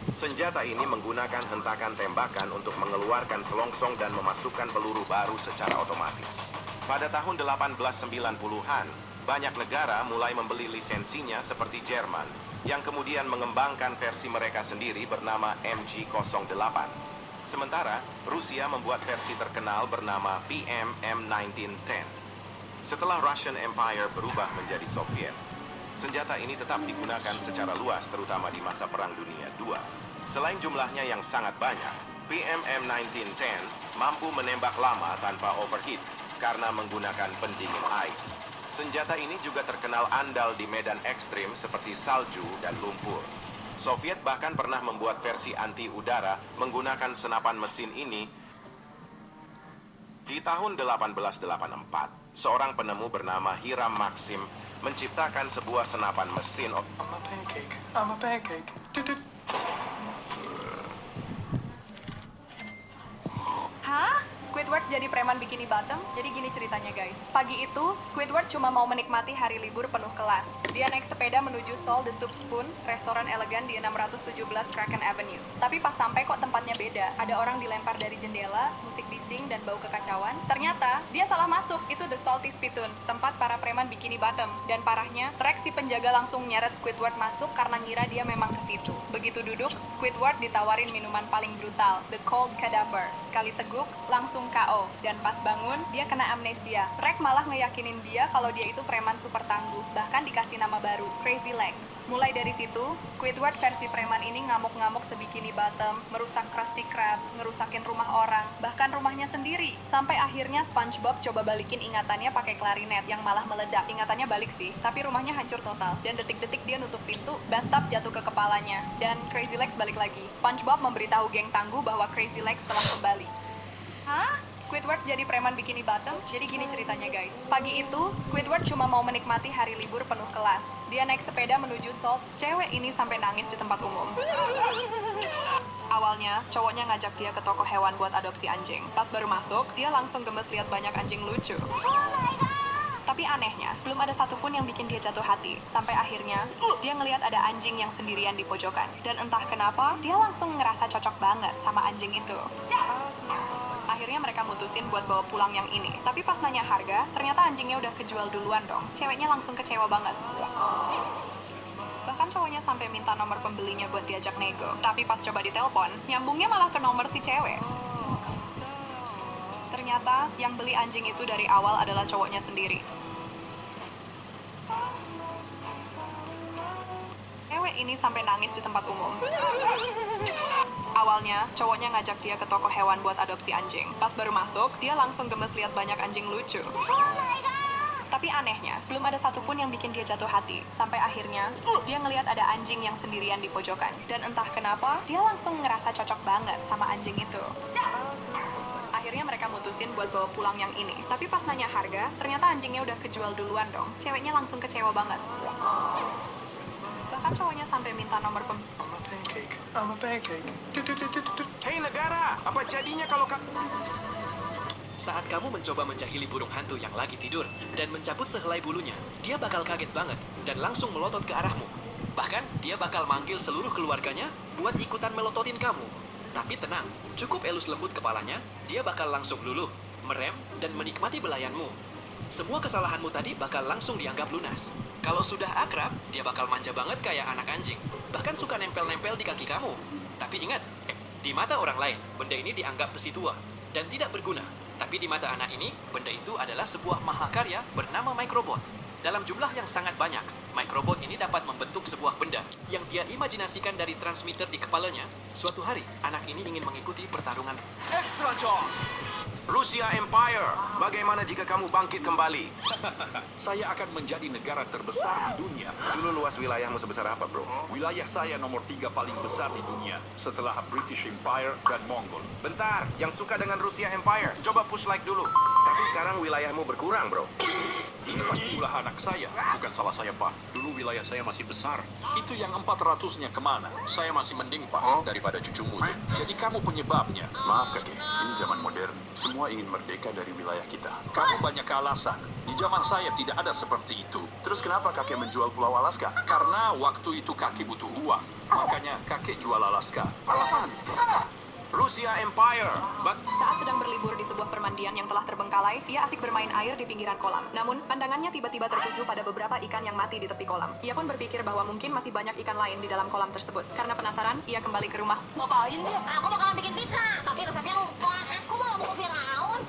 Senjata ini menggunakan hentakan tembakan untuk mengeluarkan selongsong dan memasukkan peluru baru secara otomatis. Pada tahun 1890-an, banyak negara mulai membeli lisensinya seperti Jerman, yang kemudian mengembangkan versi mereka sendiri bernama MG08. Sementara, Rusia membuat versi terkenal bernama PM-M1910. Setelah Russian Empire berubah menjadi Soviet, senjata ini tetap digunakan secara luas terutama di masa Perang Dunia II. Selain jumlahnya yang sangat banyak, PM-M1910 mampu menembak lama tanpa overheat karena menggunakan pendingin air. Senjata ini juga terkenal andal di medan ekstrim seperti salju dan lumpur. Soviet bahkan pernah membuat versi anti-udara menggunakan senapan mesin ini. Di tahun 1884, seorang penemu bernama Hiram Maxim menciptakan sebuah senapan mesin. I'm a pancake. Hah? Squidward jadi preman bikini bottom? Jadi gini ceritanya guys. Pagi itu, Squidward cuma mau menikmati hari libur penuh kelas. Dia naik sepeda menuju Sol The Soup Spoon, restoran elegan di 617 Kraken Avenue. Tapi pas sampai kok tempatnya beda. Ada orang dilempar dari jendela, musik bising, dan bau kekacauan. Ternyata, dia salah masuk. Itu The Salty Spittoon, tempat para preman bikini bottom. Dan parahnya, trek si penjaga langsung nyeret Squidward masuk karena ngira dia memang ke situ. Begitu duduk, Squidward ditawarin minuman paling brutal, The Cold Cadaver. Sekali teguk, langsung KO. Dan pas bangun, dia kena amnesia. Rek malah ngeyakinin dia kalau dia itu preman super tangguh. Bahkan dikasih nama baru, Crazy Legs. Mulai dari situ, Squidward versi preman ini ngamuk-ngamuk sebikini bottom, merusak Krusty Krab, ngerusakin rumah orang, bahkan rumahnya sendiri. Sampai akhirnya SpongeBob coba balikin ingatannya pakai klarinet yang malah meledak. Ingatannya balik sih, tapi rumahnya hancur total. Dan detik-detik dia nutup pintu, bathtub jatuh ke kepalanya. Dan Crazy Legs balik lagi. SpongeBob memberitahu geng tangguh bahwa Crazy Legs telah kembali. Hah? Squidward jadi preman bikini bottom? Jadi gini ceritanya guys. Pagi itu, Squidward cuma mau menikmati hari libur penuh kelas. Dia naik sepeda menuju Salt. Cewek ini sampai nangis di tempat umum. Awalnya, cowoknya ngajak dia ke toko hewan buat adopsi anjing. Pas baru masuk, dia langsung gemes lihat banyak anjing lucu. Tapi anehnya, belum ada satupun yang bikin dia jatuh hati. Sampai akhirnya, dia ngelihat ada anjing yang sendirian di pojokan. Dan entah kenapa, dia langsung ngerasa cocok banget sama anjing itu. Akhirnya mereka mutusin buat bawa pulang yang ini. Tapi pas nanya harga, ternyata anjingnya udah kejual duluan dong. Ceweknya langsung kecewa banget. Bahkan cowoknya sampai minta nomor pembelinya buat diajak nego. Tapi pas coba ditelepon, nyambungnya malah ke nomor si cewek. Ternyata yang beli anjing itu dari awal adalah cowoknya sendiri. Cewek ini sampai nangis di tempat umum. Awalnya, cowoknya ngajak dia ke toko hewan buat adopsi anjing. Pas baru masuk, dia langsung gemes lihat banyak anjing lucu. Tapi anehnya, belum ada satupun yang bikin dia jatuh hati. Sampai akhirnya, dia ngelihat ada anjing yang sendirian di pojokan. Dan entah kenapa, dia langsung ngerasa cocok banget sama anjing itu. Akhirnya mereka mutusin buat bawa pulang yang ini. Tapi pas nanya harga, ternyata anjingnya udah kejual duluan dong. Ceweknya langsung kecewa banget. Bahkan cowoknya sampai minta nomor I'm a pancake. I'm a pancake. Hei negara, apa jadinya kalau Saat kamu mencoba menjahili burung hantu yang lagi tidur dan mencabut sehelai bulunya, dia bakal kaget banget dan langsung melotot ke arahmu. Bahkan, dia bakal manggil seluruh keluarganya buat ikutan melototin kamu. Tapi tenang, cukup elus lembut kepalanya, dia bakal langsung luluh, merem, dan menikmati belayanmu. Semua kesalahanmu tadi bakal langsung dianggap lunas. Kalau sudah akrab, dia bakal manja banget kayak anak anjing. Bahkan suka nempel-nempel di kaki kamu. Tapi ingat, di mata orang lain, benda ini dianggap besi tua dan tidak berguna. Tapi di mata anak ini, benda itu adalah sebuah mahakarya bernama microbot. Dalam jumlah yang sangat banyak, microbot ini dapat membentuk sebuah benda yang dia imajinasikan dari transmitter di kepalanya. Suatu hari, anak ini ingin mengikuti pertarungan. Extra John! Rusia Empire, bagaimana jika kamu bangkit kembali? Saya akan menjadi negara terbesar di dunia. Dulu luas wilayahmu sebesar apa, bro? Wilayah saya nomor 3 paling besar di dunia, setelah British Empire dan Mongol. Bentar, yang suka dengan Rusia Empire, coba push like dulu. Tapi sekarang wilayahmu berkurang, bro. Ini pasti ulah anak saya, bukan salah saya, Pak. Dulu wilayah saya masih besar. Itu yang 400-nya kemana? Saya masih mending, Pak, daripada cucumu tuh. Jadi kamu penyebabnya. Maaf kakek, ini zaman modern. Semua ingin merdeka dari wilayah kita. Kamu banyak alasan. Di zaman saya tidak ada seperti itu. Terus kenapa kakek menjual Pulau Alaska? Karena waktu itu kakek butuh uang. Makanya kakek jual Alaska. Alasan? Rusia Empire. Saat sedang berlibur di sebuah permandian yang telah terbengkalai, ia asik bermain air di pinggiran kolam. Namun, pandangannya tiba-tiba tertuju pada beberapa ikan yang mati di tepi kolam. Ia pun berpikir bahwa mungkin masih banyak ikan lain di dalam kolam tersebut. Karena penasaran, ia kembali ke rumah. Ngapain dia? Aku bakalan bikin pizza, tapi resepnya lupa. Aku malah mau Firaun.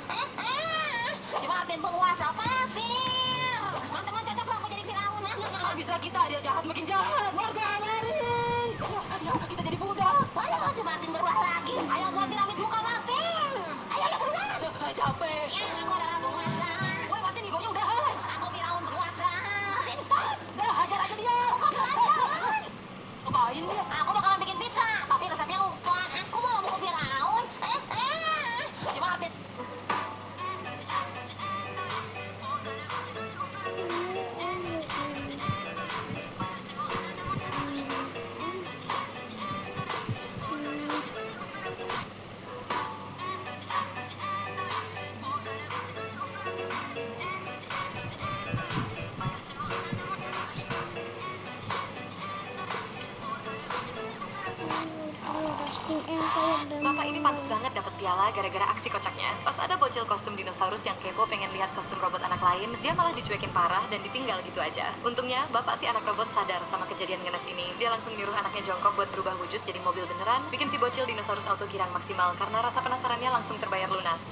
Dimatiin penguasa pasir. Teman-teman cocok lah aku jadi Firaun. Bisa kita, dia jahat makin jahat. Warga lari. Kita jadi budak. Ayo, coba Martin berubah lagi. Ayo buat piramid muka Martin. Ayo berubah. Capek. Ya, aku adalah penguasa. Woi Martin, egonya udah. Aku Firaun penguasa. Martin, stop. Dah, hajar aja dia. Kok belajar? Ngapain dia? Aku bakalan bikin pizza, tapi resepnya lupa. Aku malah mau Firaun. Coba Martin. Bapak ini pantas banget dapat piala gara-gara aksi kocaknya. Pas ada bocil kostum dinosaurus yang kepo pengen lihat kostum robot anak lain, dia malah dicuekin parah dan ditinggal gitu aja. Untungnya, bapak si anak robot sadar sama kejadian ngenes ini. Dia langsung nyuruh anaknya jongkok buat berubah wujud jadi mobil beneran, bikin si bocil dinosaurus auto girang maksimal karena rasa penasarannya langsung terbayar lunas.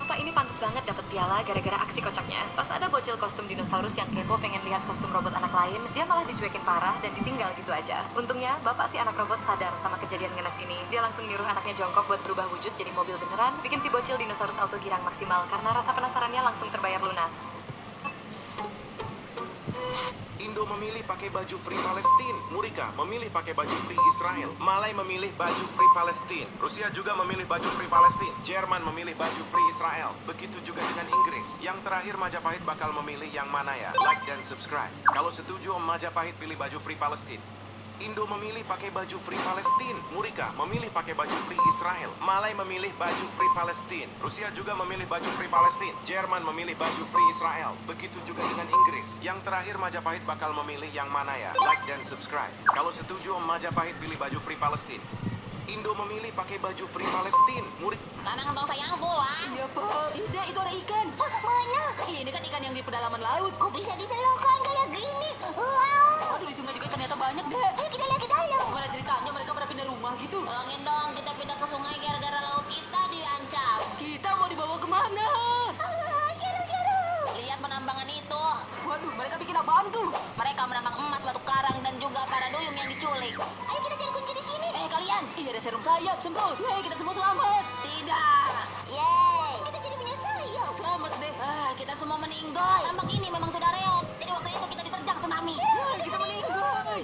Bapak ini pantas banget dapat piala gara-gara aksi kocaknya. Pas ada bocil kostum dinosaurus yang kepo pengen lihat kostum robot anak lain, dia malah dicuekin parah dan ditinggal gitu aja. Untungnya, bapak si anak robot sadar sama kejadian ngenes ini. Dia langsung nyuruh anaknya jongkok buat berubah wujud jadi mobil beneran, bikin si bocil dinosaurus auto girang maksimal karena rasa penasarannya langsung terbayar lunas. Indo memilih pakai baju Free Palestine. Murika memilih pakai baju Free Israel. Malay memilih baju Free Palestine. Rusia juga memilih baju Free Palestine. Jerman memilih baju Free Israel. Begitu juga dengan Inggris. Yang terakhir Majapahit bakal memilih yang mana ya? Like dan subscribe. Kalau setuju Om Majapahit pilih baju Free Palestine. Indo memilih pakai baju Free Palestine. Murika memilih pakai baju Free Israel. Malay memilih baju Free Palestine. Rusia juga memilih baju Free Palestine. Jerman memilih baju Free Israel. Begitu juga dengan Inggris. Yang terakhir Majapahit bakal memilih yang mana ya? Like dan subscribe. Kalau setuju Om Majapahit pilih baju Free Palestine. Indo memilih pakai baju Free Palestine. Murid Nanang tong sayang bola. Iya pak. Ide itu ada ikan. Mana? Ini kan ikan yang di pedalaman laut. Kok bisa diselokan kayak gini? Wow. Aduh di sungai juga ternyata banyak deh. Ayo kita lihat ke dalam. Gimana ceritanya mereka pada pindah rumah gitu? Tolongin dong kita pindah ke sungai gara-gara laut kita diancam. Kita mau dibawa kemana? Seru-seru. Lihat penambangan itu. Waduh mereka bikin apaan tuh? Mereka menambang emas, batu karang dan juga para duyung yang diculik. Ayo kita cari kunci di sini. Kalian. Iya ada serum sayap, semprot. Yeay kita semua selamat. Tidak. Yeay. Kita jadi punya sayap. Selamat deh. Kita semua meninggal. Tambang ini memang sudah reot. Jadi waktu itu kita diterjang tsunami. Kita meninggal.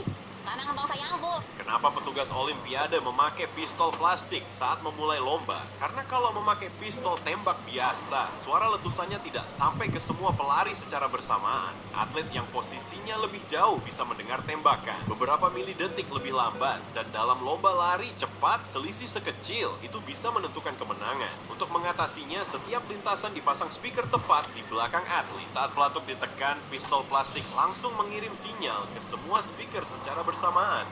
sembarangan dong sayangku. Kenapa petugas Olimpiade memakai pistol plastik saat memulai lomba? Karena kalau memakai pistol tembak biasa, suara letusannya tidak sampai ke semua pelari secara bersamaan. Atlet yang posisinya lebih jauh bisa mendengar tembakan beberapa milidetik lebih lambat. Dan dalam lomba lari cepat, selisih sekecil itu bisa menentukan kemenangan. Untuk mengatasinya, setiap lintasan dipasang speaker tepat di belakang atlet. Saat pelatuk ditekan, pistol plastik langsung mengirim sinyal ke semua speaker secara bersamaan.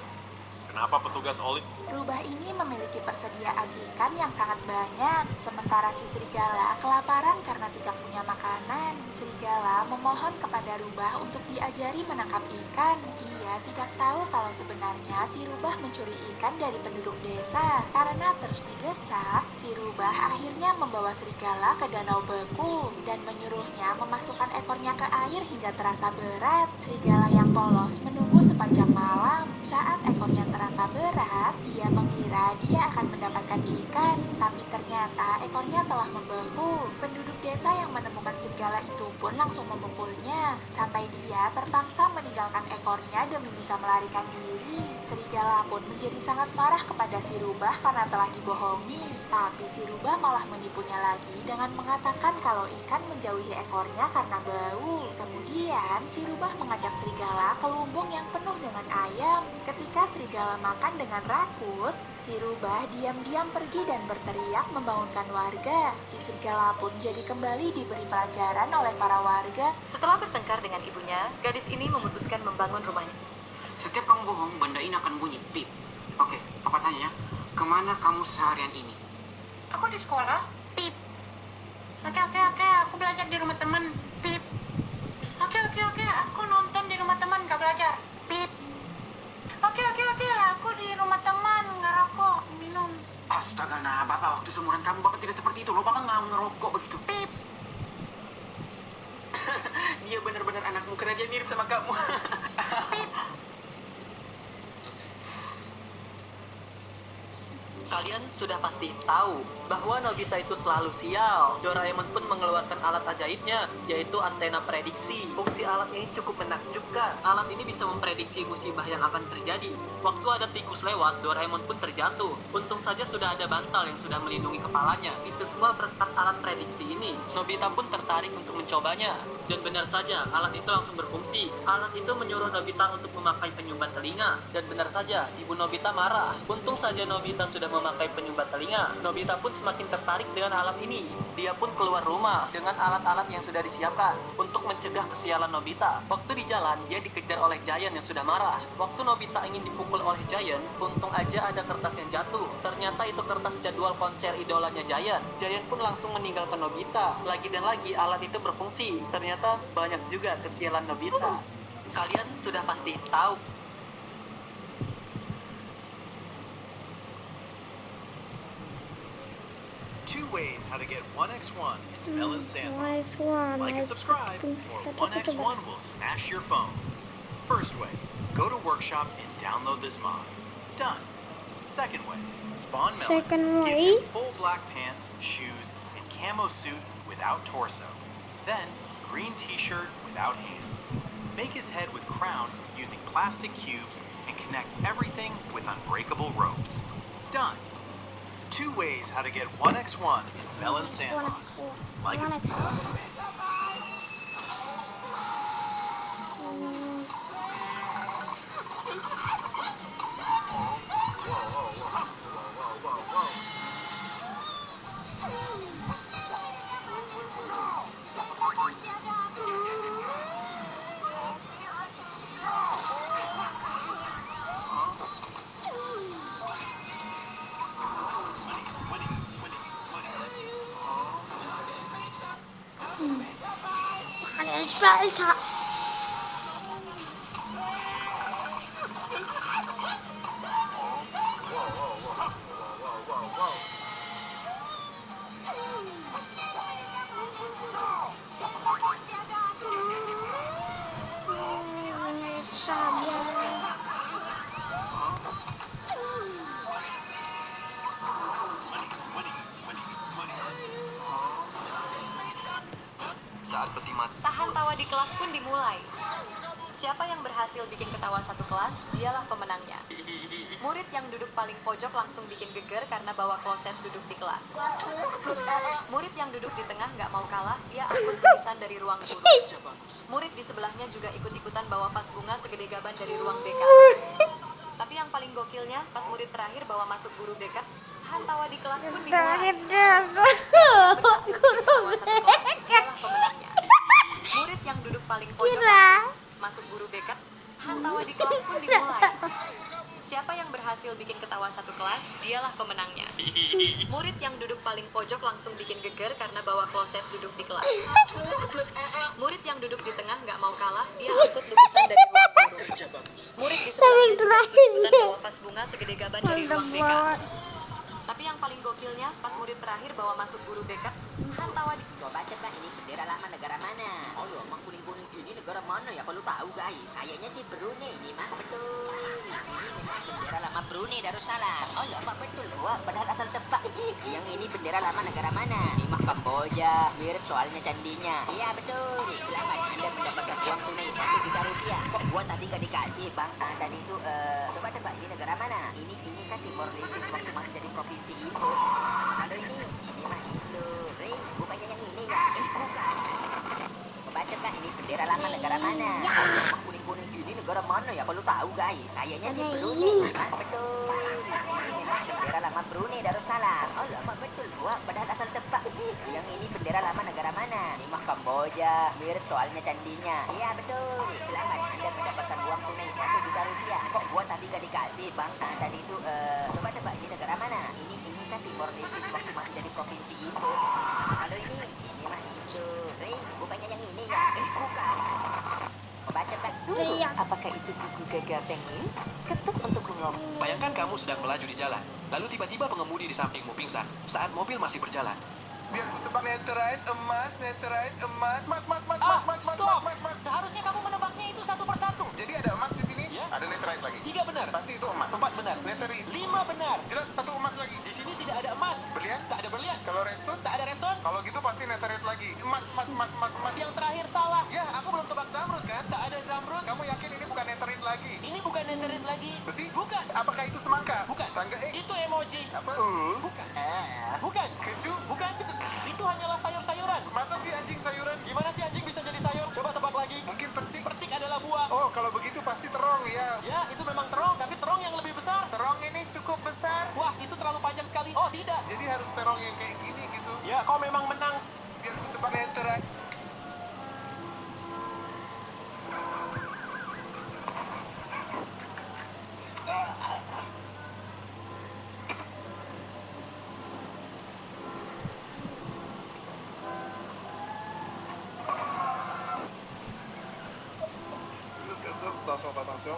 Kenapa petugas Rubah ini memiliki persediaan ikan yang sangat banyak, sementara si serigala kelaparan karena tidak punya makanan. Serigala memohon kepada Rubah untuk diajari menangkap ikan. Dia tidak tahu kalau sebenarnya si Rubah mencuri ikan dari penduduk desa. Karena terus didesak, si Rubah akhirnya membawa serigala ke danau beku dan menyuruhnya memasukkan ekornya ke air hingga terasa berat. Serigala yang polos menunggu sepanjang malam. Saat ekornya terasa berat, dia mengira dia akan mendapatkan ikan, tapi ternyata ekornya telah membeku. Penduduk desa yang menemukan serigala itu pun langsung memukulnya, sampai dia terpaksa meninggalkan ekornya demi bisa melarikan diri. Serigala pun menjadi sangat marah kepada si Rubah karena telah dibohongi, tapi si Rubah malah menipunya lagi dengan mengatakan kalau ikan menjauhi ekornya karena bau. Kemudian si Rubah mengajak serigala ke lumbung yang penuh dengan ayam. Ketika serigala makan dengan rakus, si Rubah diam-diam pergi dan berteriak membangunkan warga. Si serigala pun jadi kembali diberi pelajaran oleh para warga. Setelah bertengkar dengan ibunya, gadis ini memutuskan membangun rumahnya. Setiap kamu bohong, benda ini akan bunyi pip. Oke, papa tanya ya, kemana kamu seharian ini? Aku di sekolah, pip. Oke, aku belajar di rumah teman, pip. Oke, aku nonton di rumah teman, gak belajar, pip. Oke, aku di rumah teman, ngerokok, minum. Astaga, nah bapak waktu seumuran kamu, bapak tidak seperti itu loh, bapak nggak ngerokok begitu. Pip. Dia benar-benar anakmu karena dia mirip sama kamu. Pip. Kalian sudah pasti tahu bahwa Nobita itu selalu sial. Doraemon pun mengeluarkan alat ajaibnya, yaitu antena prediksi. Fungsi alat ini cukup menakjubkan. Alat ini bisa memprediksi musibah yang akan terjadi. Waktu ada tikus lewat, Doraemon pun terjatuh. Untung saja sudah ada bantal yang sudah melindungi kepalanya. Itu semua berkat alat prediksi ini. Nobita pun tertarik untuk mencobanya. Dan benar saja, alat itu langsung berfungsi. Alat itu menyuruh Nobita untuk memakai penyumbat telinga. Dan benar saja, ibu Nobita marah. Untung saja Nobita sudah memakai penyumbat telinga. Nobita pun semakin tertarik dengan alat ini. Dia pun keluar rumah dengan alat-alat yang sudah disiapkan untuk mencegah kesialan Nobita. Waktu di jalan, dia dikejar oleh Giant yang sudah marah. Waktu Nobita ingin dipukul oleh Giant, untung aja ada kertas yang jatuh. Ternyata itu kertas jadwal konser idolanya Giant. Giant pun langsung meninggalkan Nobita. Lagi dan lagi alat itu berfungsi. Ternyata banyak juga kesialan Nobita. Kalian sudah pasti tahu. Two ways how to get 1x1 in Melon Sandbox. Nice one. Like and subscribe, or 1x1 will smash your phone. First way, go to Workshop and download this mod. Done. Second way, spawn Melon. Second Give way. him full black pants, shoes, and camo suit without torso. Then, green t-shirt without hands. Make his head with crown using plastic cubes and connect everything with unbreakable ropes. Done. Two ways how to get 1x1 in Melon Sandbox. Like it. Spelcha. Tahan tawa di kelas pun dimulai. Siapa yang berhasil bikin ketawa satu kelas, dialah pemenangnya. Murid yang duduk paling pojok langsung bikin geger karena bawa kloset duduk di kelas. Murid yang duduk di tengah nggak mau kalah, dia angkut lukisan dari ruang guru. Murid di sebelahnya juga ikut-ikutan bawa vas bunga segede gaban dari ruang BK. Tapi yang paling gokilnya, pas murid terakhir bawa masuk guru BK, hantawa di kelas pun dimulai. Berhasil bikin ketawa satu kelas, dialah pemenangnya. Murid yang duduk paling pojok langsung masuk guru BK, hantawa di kelas pun dimulai. Siapa yang berhasil bikin ketawa satu kelas, dialah pemenangnya. Murid yang duduk paling pojok langsung bikin geger karena bawa kloset duduk di kelas. Murid yang duduk di tengah nggak mau kalah, dia angkut lukisan dari ruang guru. Murid di sebelahnya juga ikut-ikutan bawa vas bunga segede gaban dari ruang BK. Tapi yang paling gokilnya, pas murid terakhir bawa masuk guru BK, hantawa di... Coba coba ini bendera lama negara mana? Oh loh, emang kuning-kuning gini negara mana ya? Kalau tahu guys, kayaknya sih Brunei ini mah betul. Ini memang bendera lama Brunei Darussalam. Oh loh, apa betul? Wah, padahal asal tebak. Yang ini bendera lama negara mana? Ini mah Kamboja. Mirip soalnya candinya. Iya betul. Selamat Anda mendapatkan uang tunai 1 juta rupiah. Kok gua tadi gak dikasih bang? Tadi itu coba tebak ini negara mana? Ini kan Timor Leste waktu masih jadi provinsi Indo. Kalau ini mah Indo. Bukannya yang ini ya? Bukan. Coba tebak ini bendera lama negara mana? Emang kuning-kuning gini negara mana ya? Kalau tahu guys, kayaknya sih Brunei. Mah betul. Ini memang bendera lama Brunei Darussalam. Oh lama betul. Wah, padahal asal tebak. Yang ini bendera lama negara mana? Ini mah Kamboja. Mirip soalnya candinya. Iya betul. Selamat Anda mendapatkan uang tunai 1 juta rupiah. Kok gua tadi gak dikasih bang? Tadi itu coba tebak ini negara mana? Ini kan Timor Leste waktu masih jadi provinsi Indo. Kalau ini mah Indo. Bukannya yang ini ya? Bukan. Coba tebak dulu. Apakah itu kuku gagak penguin? Ketuk untuk mengomong. Bayangkan kamu sedang melaju di jalan, lalu tiba-tiba pengemudi di sampingmu pingsan saat mobil masih berjalan. Biar ku tebak netherite emas, mas. Mas. Seharusnya kamu menebaknya itu satu persatu. Jadi ada emas di sini? Ya. Ada netherite lagi? 3 benar. Pasti itu emas. 4 benar. Netherite. 5 benar. Jelas 1 emas lagi. Di sini tidak ada emas. Berlian? Tak ada berlian. Kalau redstone? Tak ada redstone. Kalau gitu pasti netherite lagi. Emas. Yang terakhir salah. Ya, aku belum tebak zamrud kan? Tak ada zamrud. Kamu yakin ini bukan netherite lagi? Ini bukan netherite lagi. Besi? Bukan. Apakah itu semangka? Bukan. Tangga Itu emoji. Apa? Bukan. Bukan. Bukan. Keju? Bukan. Itu hanyalah sayur-sayuran. Masa sih anjing sayuran? Gimana sih anjing bisa jadi sayur? Coba tebak lagi. Mungkin persik. Persik adalah buah. Oh, kalau begitu pasti terong ya. Ya, itu memang terong, tapi terong yang lebih besar. Terong ini cukup besar. Wah, itu terlalu panjang sekali. Oh, tidak. Jadi harus terong yang kayak gini gitu. Ya, kau memang menang. Biar ku tebak netherite. Attention.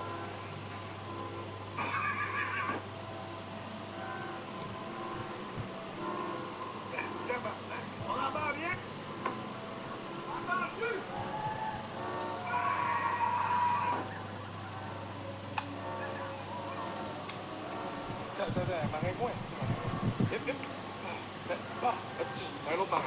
On va bien. Attends-tu? Makai kue, cuma. Main lupa.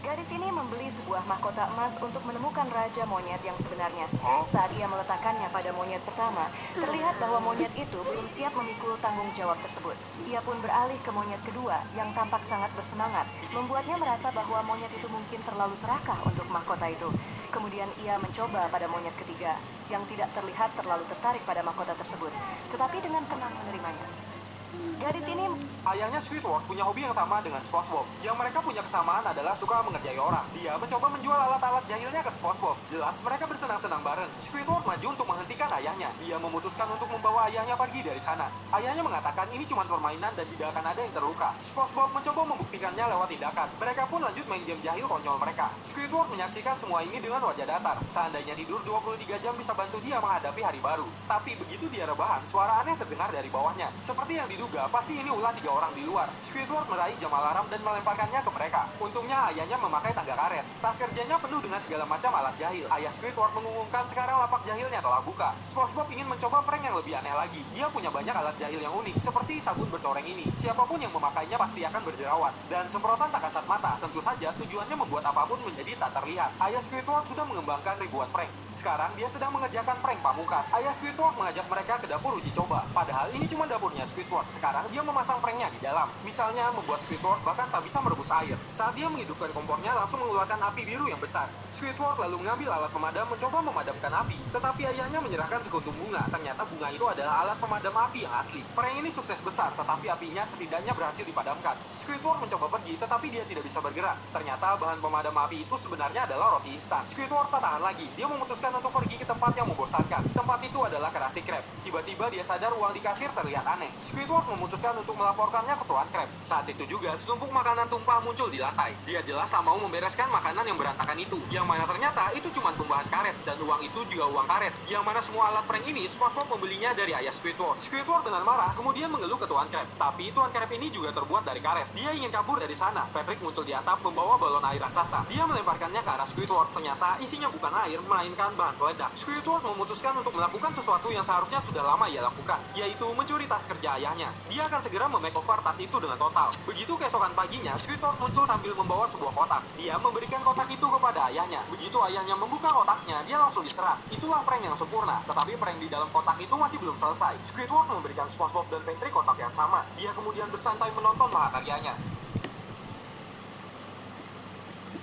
Gadis ini membeli sebuah mahkota emas untuk menemukan raja monyet yang sebenarnya. Saat ia meletakkannya pada monyet pertama, terlihat bahwa monyet itu belum siap memikul tanggung jawab tersebut. Ia pun beralih ke monyet kedua yang tampak sangat bersemangat, membuatnya merasa bahwa monyet itu mungkin terlalu serakah untuk mahkota itu. Kemudian ia mencoba pada monyet ketiga, yang tidak terlihat terlalu tertarik pada mahkota tersebut, tetapi dengan tenang menerimanya. Gadis ini... Ayahnya Squidward punya hobi yang sama dengan SpongeBob. Yang mereka punya kesamaan adalah suka mengerjai orang. Dia mencoba menjual alat-alat jahilnya ke SpongeBob. Jelas mereka bersenang-senang bareng. Squidward maju untuk menghentikan ayahnya. Dia memutuskan untuk membawa ayahnya pergi dari sana. Ayahnya mengatakan ini cuma permainan dan tidak akan ada yang terluka. SpongeBob mencoba membuktikannya lewat tindakan. Mereka pun lanjut main game jahil konyol mereka. Squidward menyaksikan semua ini dengan wajah datar. Seandainya tidur 23 jam bisa bantu dia menghadapi hari baru. Tapi begitu dia rebahan, suara aneh terdengar dari bawahnya. Seperti yang diduga, pasti ini ulah 3 orang di luar. Squidward meraih jam alarm dan melemparkannya ke mereka. Untungnya ayahnya memakai tangga karet. Tas kerjanya penuh dengan segala macam alat jahil. Ayah Squidward mengumumkan sekarang lapak jahilnya telah buka. SpongeBob ingin mencoba prank yang lebih aneh lagi. Dia punya banyak alat jahil yang unik, seperti sabun bercoreng ini. Siapapun yang memakainya pasti akan berjerawat. Dan semprotan tak kasat mata. Tentu saja tujuannya membuat apapun menjadi tak terlihat. Ayah Squidward sudah mengembangkan ribuan prank. Sekarang dia sedang mengerjakan prank pamungkas. Ayah Squidward mengajak mereka ke dapur uji coba. Padahal ini cuma dapurnya Squidward. Sekarang dia memasang pranknya di dalam. Misalnya membuat Squidward bahkan tak bisa merebus air. Saat dia menghidupkan kompornya langsung mengeluarkan api biru yang besar. Squidward lalu mengambil alat pemadam mencoba memadamkan api. Tetapi ayahnya menyerahkan sekuntum bunga. Ternyata bunga itu adalah alat pemadam api yang asli. Prank ini sukses besar, tetapi apinya setidaknya berhasil dipadamkan. Squidward mencoba pergi, tetapi dia tidak bisa bergerak. Ternyata bahan pemadam api itu sebenarnya adalah roti instan. Squidward tak tahan lagi. Dia memutuskan untuk pergi ke tempat yang membosankan. Tempat itu adalah Krusty Krab. Tiba-tiba dia sadar uang di kasir terlihat aneh. Squidward memutuskan untuk melaporkannya ke Tuan Krab. Saat itu juga setumpuk makanan tumpah muncul di lantai. Dia jelas tak mau membereskan makanan yang berantakan itu. Yang mana ternyata itu cuma tumbahan karet. Dan uang itu juga uang karet. Yang mana semua alat prank ini SpongeBob membelinya dari ayah Squidward. Squidward dengan marah kemudian mengeluh ke Tuan Krab. Tapi Tuan Krab ini juga terbuat dari karet. Dia ingin kabur dari sana. Patrick muncul di atap membawa balon air raksasa. Dia melemparkannya ke arah Squidward. Ternyata isinya bukan air, melainkan bahan peledak. Squidward memutuskan untuk melakukan sesuatu yang seharusnya sudah lama ia lakukan, yaitu mencuri tas kerja ayahnya. Dia akan segera memakeover tas itu dengan total. Begitu keesokan paginya, Squidward muncul sambil membawa sebuah kotak. Dia memberikan kotak itu kepada ayahnya. Begitu ayahnya membuka kotaknya, dia langsung diserang. Itulah prank yang sempurna. Tetapi prank di dalam kotak itu masih belum selesai. Squidward memberikan SpongeBob dan Patrick kotak yang sama. Dia kemudian bersantai menonton mahakaryanya.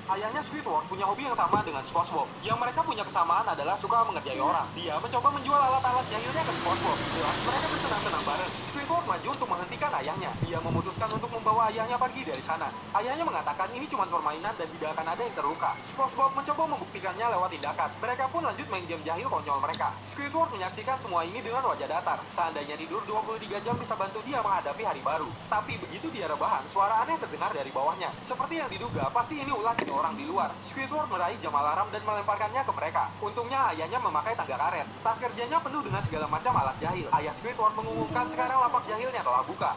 Ayahnya Squidward punya hobi yang sama dengan SpongeBob. Yang mereka punya kesamaan adalah suka mengerjai orang. Dia mencoba menjual alat-alat jahilnya ke SpongeBob. Jelas mereka bersenang-senang bareng. Squidward maju untuk menghentikan ayahnya. Dia memutuskan untuk membawa ayahnya pergi dari sana. Ayahnya mengatakan ini cuma permainan dan tidak akan ada yang terluka. SpongeBob mencoba membuktikannya lewat tindakan. Mereka pun lanjut main game jahil konyol mereka. Squidward menyaksikan semua ini dengan wajah datar. Seandainya tidur 23 jam bisa bantu dia menghadapi hari baru. Tapi begitu dia rebahan, suara aneh terdengar dari bawahnya. Seperti yang diduga, pasti ini ulah orang di luar. Squidward meraih jam alarm dan melemparkannya ke mereka. Untungnya ayahnya memakai tangga karet. Tas kerjanya penuh dengan segala macam alat jahil. Ayah Squidward mengumumkan sekarang lapak jahilnya telah buka.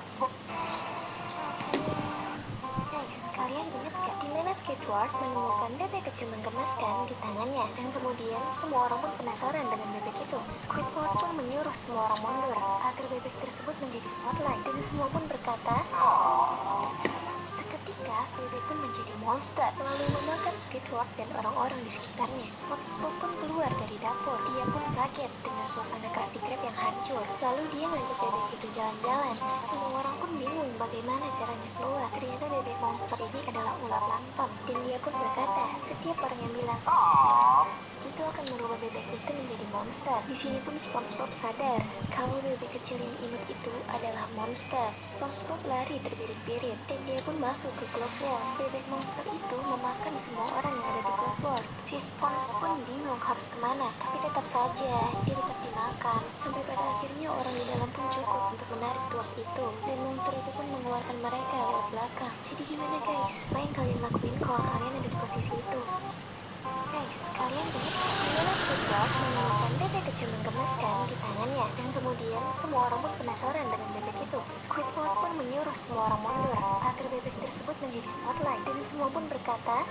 Guys, kalian ingat gak di mana Squidward menemukan bebek kecil menggemaskan di tangannya? Dan kemudian semua orang pun penasaran dengan bebek itu. Squidward pun menyuruh semua orang mundur agar bebek tersebut menjadi spotlight. Dan semua pun berkata, seketika bebek pun menjadi monster lalu memakan Squidward dan orang-orang di sekitarnya. SpongeBob pun keluar dari dapur. Dia pun kaget dengan suasana Krusty Krab yang hancur. Lalu dia ngajak bebek itu jalan-jalan. Semua orang pun bingung bagaimana caranya keluar. Ternyata bebek monster ini adalah ular plankton. Dan dia pun berkata, setiap orang yang bilang itu akan merubah bebek itu menjadi monster. Di sini pun SpongeBob sadar kalau bebek kecil yang imut itu adalah monster. SpongeBob lari terbirit-birit dan dia pun masuk ke Globe World. Bebek monster itu memakan semua orang yang ada di Globe World. Si Sponge pun bingung harus kemana, tapi tetap saja dia tetap dimakan. Sampai pada akhirnya orang di dalam pun cukup untuk menarik tuas itu, dan monster itu pun mengeluarkan mereka lewat belakang. Jadi gimana guys? Apa yang kalian lakuin kalau kalian ada di posisi itu? Guys, kalian ingat gimana Squidward menemukan bebek kecil menggemaskan di tangannya? Dan kemudian semua orang pun penasaran dengan bebek itu. Squidward pun menyuruh semua orang mundur agar bebek tersebut menjadi spotlight. Dan semua pun berkata,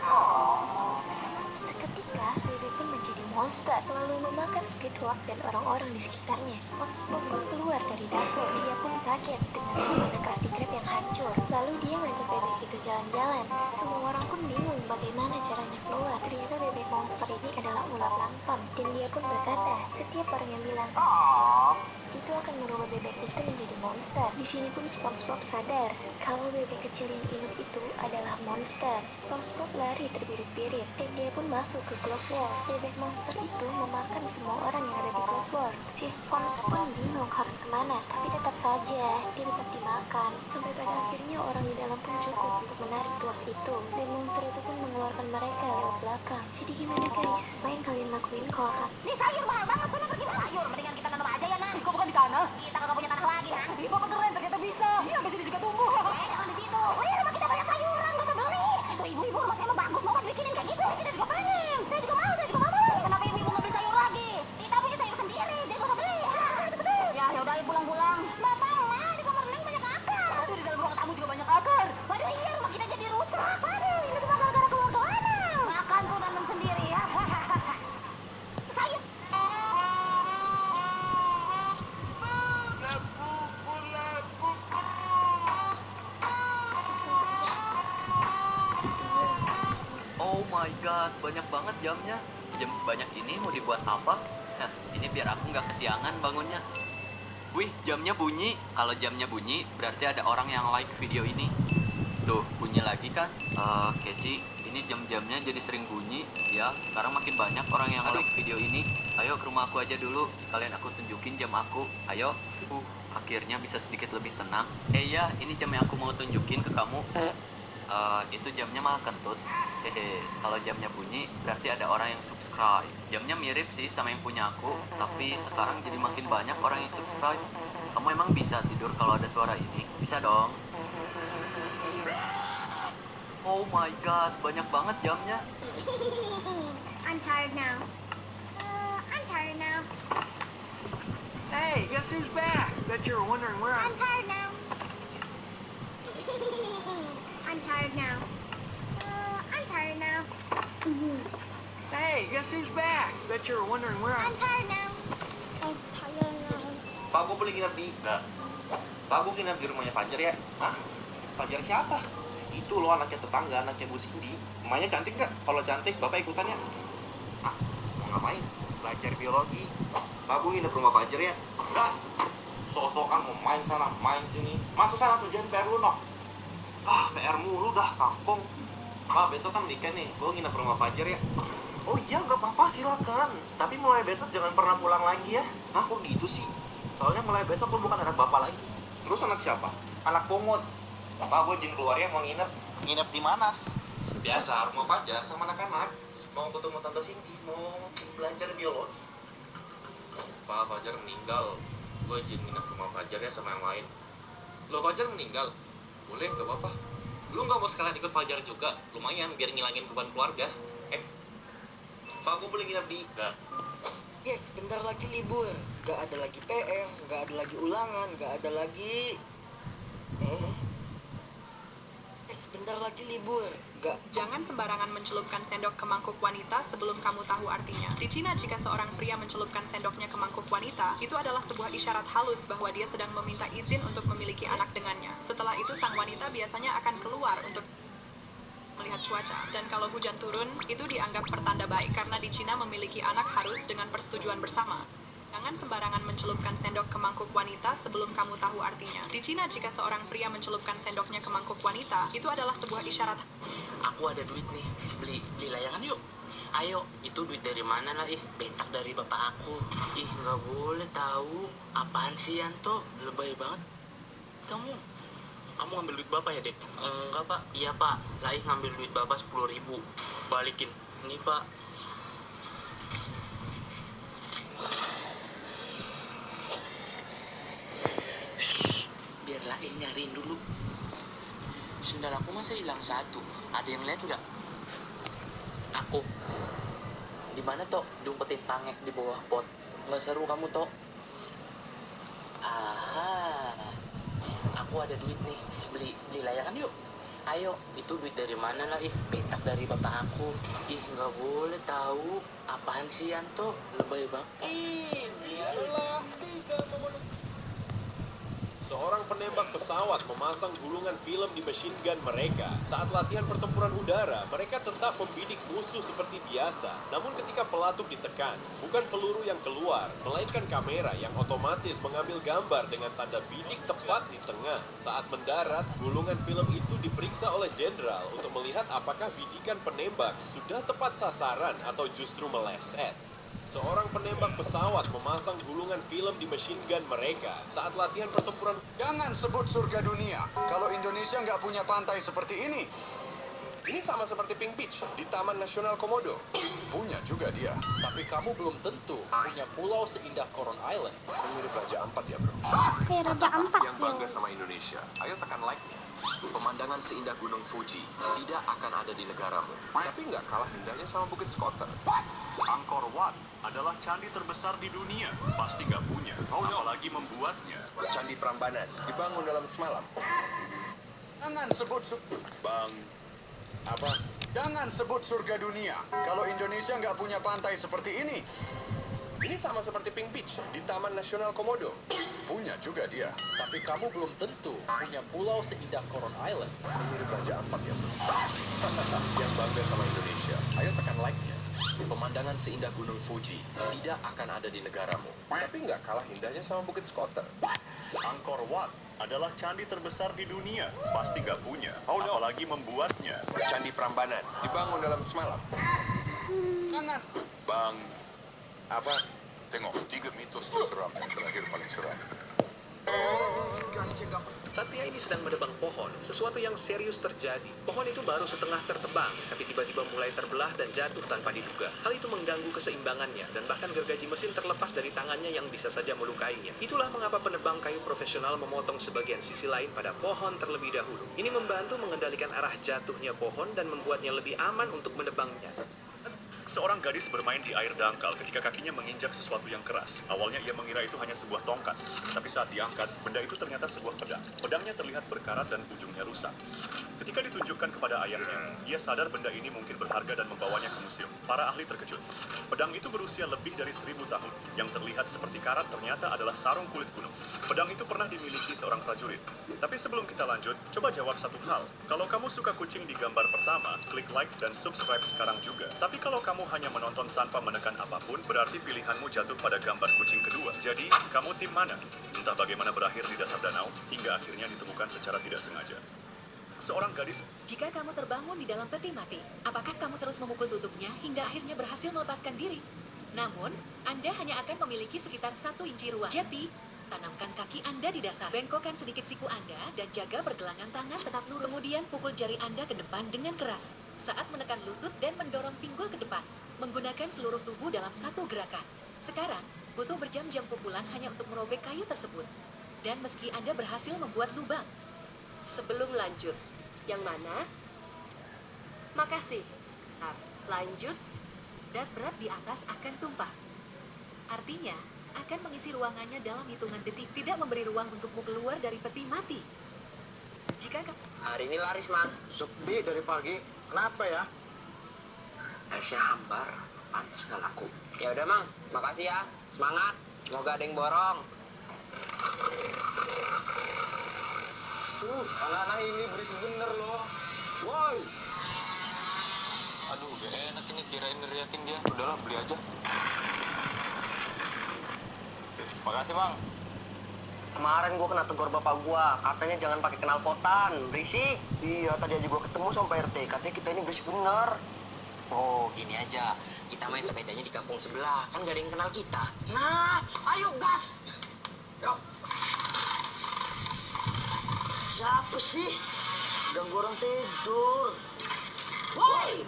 seketika bebek pun menjadi monster lalu memakan Squidward dan orang-orang di sekitarnya. SpongeBob pun keluar dari dapur. Dia pun kaget dengan suasana Krusty Krab yang hancur. Lalu dia ngajak bebek itu jalan-jalan. Semua orang pun bingung bagaimana caranya keluar. Ternyata bebek monster ini adalah ular plankton. Dan dia pun berkata, setiap orang yang bilang itu akan merubah bebek itu menjadi monster. Di sini pun SpongeBob sadar kalau bebek kecil yang imut itu adalah monster. SpongeBob lari terbirit-birit dan dia pun masuk ke Globe World. Bebek monster itu memakan semua orang yang ada di Globe World. Si Sponge pun bingung harus kemana, tapi tetap saja dia tetap dimakan. Sampai pada akhirnya orang di dalam pun cukup untuk menarik tuas itu, dan monster itu pun mengeluarkan mereka lewat belakang. Jadi gimana guys? Apa yang kalian lakuin kalau Ini sayur mahal banget, sana pergi sayur. Mendingan kita tanam aja ya, Nang. Kok bukan di tanah? Kita kagak punya tanah lagi, Nang. Ih, Bapak keren, ternyata bisa. Iya, sampai sini juga tumbuh. Jangan di situ. Rumah kita banyak sayuran, gak usah beli. Itu ibu-ibu rumah saya emang bagus, mau kan bikinin kayak gitu. Kita juga pengen. Saya juga mau. Kenapa ibu-ibu nggak beli sayur lagi? Kita punya sayur sendiri, jadi gak usah beli. Ya udah, pulang-pulang. Bapak, di kamar Neng banyak my god, banyak banget jamnya. Jam sebanyak ini mau dibuat apa? Hah, ini biar aku nggak kesiangan bangunnya. Wih, jamnya bunyi. Kalau jamnya bunyi, berarti ada orang yang like video ini. Tuh, bunyi lagi kan? Keci, ini jam-jamnya jadi sering bunyi. Ya, sekarang makin banyak orang yang like video ini. Ayo ke rumah aku aja dulu, sekalian aku tunjukin jam aku. Ayo. Akhirnya bisa sedikit lebih tenang. Ya, ini jam yang aku mau tunjukin ke kamu. Itu jamnya malah kentut. Hehe, kalau jamnya bunyi berarti ada orang yang subscribe. Jamnya mirip sih sama yang punya aku, tapi sekarang jadi makin banyak orang yang subscribe. Kamu emang bisa tidur kalau ada suara ini? Bisa dong. Oh my god, banyak banget jamnya. I'm tired now. I'm tired now. Hey, guess who's back? Bet you're wondering where I'm tired now. I'm tired now. I'm tired now. Hey, guess who's back? Bet you're wondering where I'm tired now. I'm tired now. Pak, gue boleh nginep di... Nggak. Pak, gue nginep di rumahnya Fajar ya. Hah? Fajar siapa? Itu loh anaknya tetangga, anaknya Bu Cindy. Emaknya cantik nggak? Kalau cantik, Bapak ikutan ya? Ah, mau ngapain? Belajar biologi. Pak, gue nginep rumah Fajar ya. Nggak. Sosokan mau main sana, main sini. Masuk sana kerjain PR lu, noh. Ah, PR mulu dah, kampung. Pak, besok kan weekend nih, gue nginep rumah Fajar ya. Oh iya, gak apa-apa, silakan. Tapi mulai besok jangan pernah pulang lagi ya. Hah, kok gitu sih? Soalnya mulai besok lu bukan anak bapak lagi. Terus anak siapa? Anak pungut. Pak, gue izin keluar ya, mau nginep. Nginep di mana? Biasa, rumah Fajar sama anak-anak. Mau ketemu Tante Cindy, mau belajar biologi. Pak, Fajar meninggal. Gue izin nginep rumah Fajar ya sama yang lain. Lo Fajar meninggal? Boleh, gak apa-apa. Lu gak mau sekalian ikut Fajar juga? Lumayan, biar ngilangin beban keluarga. Pak, gue boleh nginep di... Gak. Yes, bentar lagi libur. Gak ada lagi PR, gak ada lagi ulangan, gak ada lagi... Yes, bentar lagi libur. Gak. Jangan sembarangan mencelupkan sendok ke mangkuk wanita sebelum kamu tahu artinya. Di Cina, jika seorang pria mencelupkan sendoknya ke mangkuk wanita, itu adalah sebuah isyarat halus bahwa dia sedang meminta izin untuk memiliki anak dengannya. Setelah itu, sang wanita biasanya akan keluar untuk melihat cuaca. Dan kalau hujan turun, itu dianggap pertanda baik karena di Cina memiliki anak harus dengan persetujuan bersama. Jangan sembarangan mencelupkan sendok ke mangkuk wanita sebelum kamu tahu artinya. Di Cina, jika seorang pria mencelupkan sendoknya ke mangkuk wanita, itu adalah sebuah isyarat. Aku ada duit nih, beli layangan yuk. Ayo, itu duit dari mana lah? Betak dari bapak aku. Ih, nggak boleh tahu. Apaan sih Yanto? Lebay banget. Kamu ngambil duit bapak ya, Dek? Enggak, Pak. Iya, Pak. Laih ngambil duit bapak 10.000. Balikin. Ini, Pak. Biar Laih nyariin dulu. Sendal aku masa hilang satu. Ada yang lihat nggak? Aku. Di mana Tok? Diumpetin pangek di bawah pot. Nggak seru kamu Tok. Aha. Aku ada duit nih. Beli layangan yuk. Ayo, itu duit dari mana lah? Betak dari bapak aku. Ih, nggak boleh tahu. Apaan sih Yanto? Lebay banget. Inilah 3 memenuhi. Seorang penembak pesawat memasang gulungan film di machine gun mereka. Saat latihan pertempuran udara, mereka tetap membidik musuh seperti biasa. Namun ketika pelatuk ditekan, bukan peluru yang keluar, melainkan kamera yang otomatis mengambil gambar dengan tanda bidik tepat di tengah. Saat mendarat, gulungan film itu diperiksa oleh jenderal untuk melihat apakah bidikan penembak sudah tepat sasaran atau justru meleset. Seorang penembak pesawat memasang gulungan film di machine gun mereka saat latihan pertempuran. Jangan sebut surga dunia kalau Indonesia nggak punya pantai seperti ini. Ini sama seperti Pink Beach di Taman Nasional Komodo. Punya juga dia. Tapi kamu belum tentu punya pulau seindah Coron Island. Mirip Raja Ampat ya, bro. Kayak Raja Ampat. Yang bangga sama Indonesia. Ayo tekan like-nya. Pemandangan seindah Gunung Fuji tidak akan ada di negaramu. Tapi nggak kalah indahnya sama Bukit Skoter. Angkor Wat adalah candi terbesar di dunia. Pasti nggak punya, apalagi membuatnya. Candi Prambanan dibangun dalam semalam. Jangan sebut Jangan sebut surga dunia kalau Indonesia nggak punya pantai seperti ini. Ini sama seperti Pink Beach di Taman Nasional Komodo. Punya juga dia. Tapi kamu belum tentu punya pulau seindah Coron Island. Mirip Raja Ampat ya, bro. Yang bangga sama Indonesia. Ayo tekan like-nya. Pemandangan seindah Gunung Fuji tidak akan ada di negaramu. Tapi nggak kalah indahnya sama Bukit Skoter. Angkor Wat adalah candi terbesar di dunia. Pasti nggak punya, apalagi membuatnya. Candi Prambanan dibangun dalam semalam. Jangan. Bang, apa? Tengok, 3 mitos terseram yang terakhir paling seram. Satria ini sedang menebang pohon. Sesuatu yang serius terjadi. Pohon itu baru setengah tertebang, tapi tiba-tiba mulai terbelah dan jatuh tanpa diduga. Hal itu mengganggu keseimbangannya, dan bahkan gergaji mesin terlepas dari tangannya yang bisa saja melukainya. Itulah mengapa penebang kayu profesional memotong sebagian sisi lain pada pohon terlebih dahulu. Ini membantu mengendalikan arah jatuhnya pohon dan membuatnya lebih aman untuk menebangnya. Seorang gadis bermain di air dangkal ketika kakinya menginjak sesuatu yang keras. Awalnya ia mengira itu hanya sebuah tongkat, tapi saat diangkat, benda itu ternyata sebuah pedang. Pedangnya terlihat berkarat dan ujungnya rusak. Ketika ditunjukkan kepada ayahnya, ia sadar benda ini mungkin berharga dan membawanya ke museum. Para ahli terkejut. Pedang itu berusia lebih dari 1000 tahun. Yang terlihat seperti karat ternyata adalah sarung kulit kuno. Pedang itu pernah dimiliki seorang prajurit. Tapi sebelum kita lanjut, coba jawab satu hal. Kalau kamu suka kucing di gambar pertama, klik like dan subscribe sekarang juga. Tapi kalau kamu hanya menonton tanpa menekan apapun, berarti pilihanmu jatuh pada gambar kucing kedua. Jadi, kamu tim mana? Entah bagaimana berakhir di dasar danau, hingga akhirnya ditemukan secara tidak sengaja. Seorang gadis. Jika kamu terbangun di dalam peti mati, apakah kamu terus memukul tutupnya hingga akhirnya berhasil melepaskan diri? Namun, Anda hanya akan memiliki sekitar 1 inci ruang. Jadi, tanamkan kaki Anda di dasar, bengkokkan sedikit siku Anda, dan jaga pergelangan tangan tetap lurus. Kemudian pukul jari Anda ke depan dengan keras, saat menekan lutut dan mendorong pinggul ke depan, menggunakan seluruh tubuh dalam satu gerakan. Sekarang, butuh berjam-jam pukulan hanya untuk merobek kayu tersebut. Dan meski Anda berhasil membuat lubang. Sebelum lanjut, yang mana? Makasih. Nah, lanjut. Dat berat di atas akan tumpah. Artinya, akan mengisi ruangannya dalam hitungan detik, tidak memberi ruang untukmu keluar dari peti mati. Jika Hari ini laris, Mang. Sepi dari pagi. Kenapa ya? Esnya hambar. Pantes nggak laku. Ya udah, Mang. Makasih ya. Semangat. Semoga ada yang borong. Anak-anak ini berisik bener loh. Woi. Aduh, gak enak ini kirain neriakin dia. Udahlah, beli aja. Makasih, Bang. Kemarin gua kena tegur bapak gua, katanya jangan pakai knalpotan, berisik. Iya, tadi aja gua ketemu sama Pak RT, katanya kita ini berisik bener. Oh, gini aja. Kita main sepedanya di kampung sebelah, kan gak ada yang kenal kita. Nah, ayo gas. Yuk. Siapa sih? Ganggu orang tidur. Woi!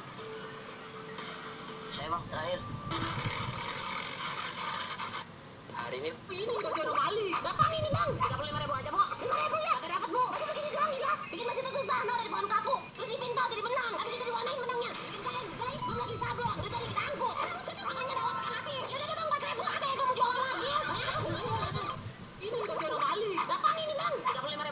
Saya Bang, terakhir. Hari ini baju rumah Ali. Berapa ini Bang? 35.000 aja Bu. 5.000 ya? Gak dapat Bu. Masa begini doang gila? Bikin baju itu susah, no, dari pohon kapuk. Terus dipintal jadi benang. Habis itu diwarnain benangnya. Bikin kain dijahit, belum lagi sablon. Udah jadi diangkut. Makanya dapat petang hati. Yaudah deh Bang, 4.000 aja itu mau jualan lagi ya. Ini baju rumah Ali. Berapa ini Bang? 35.000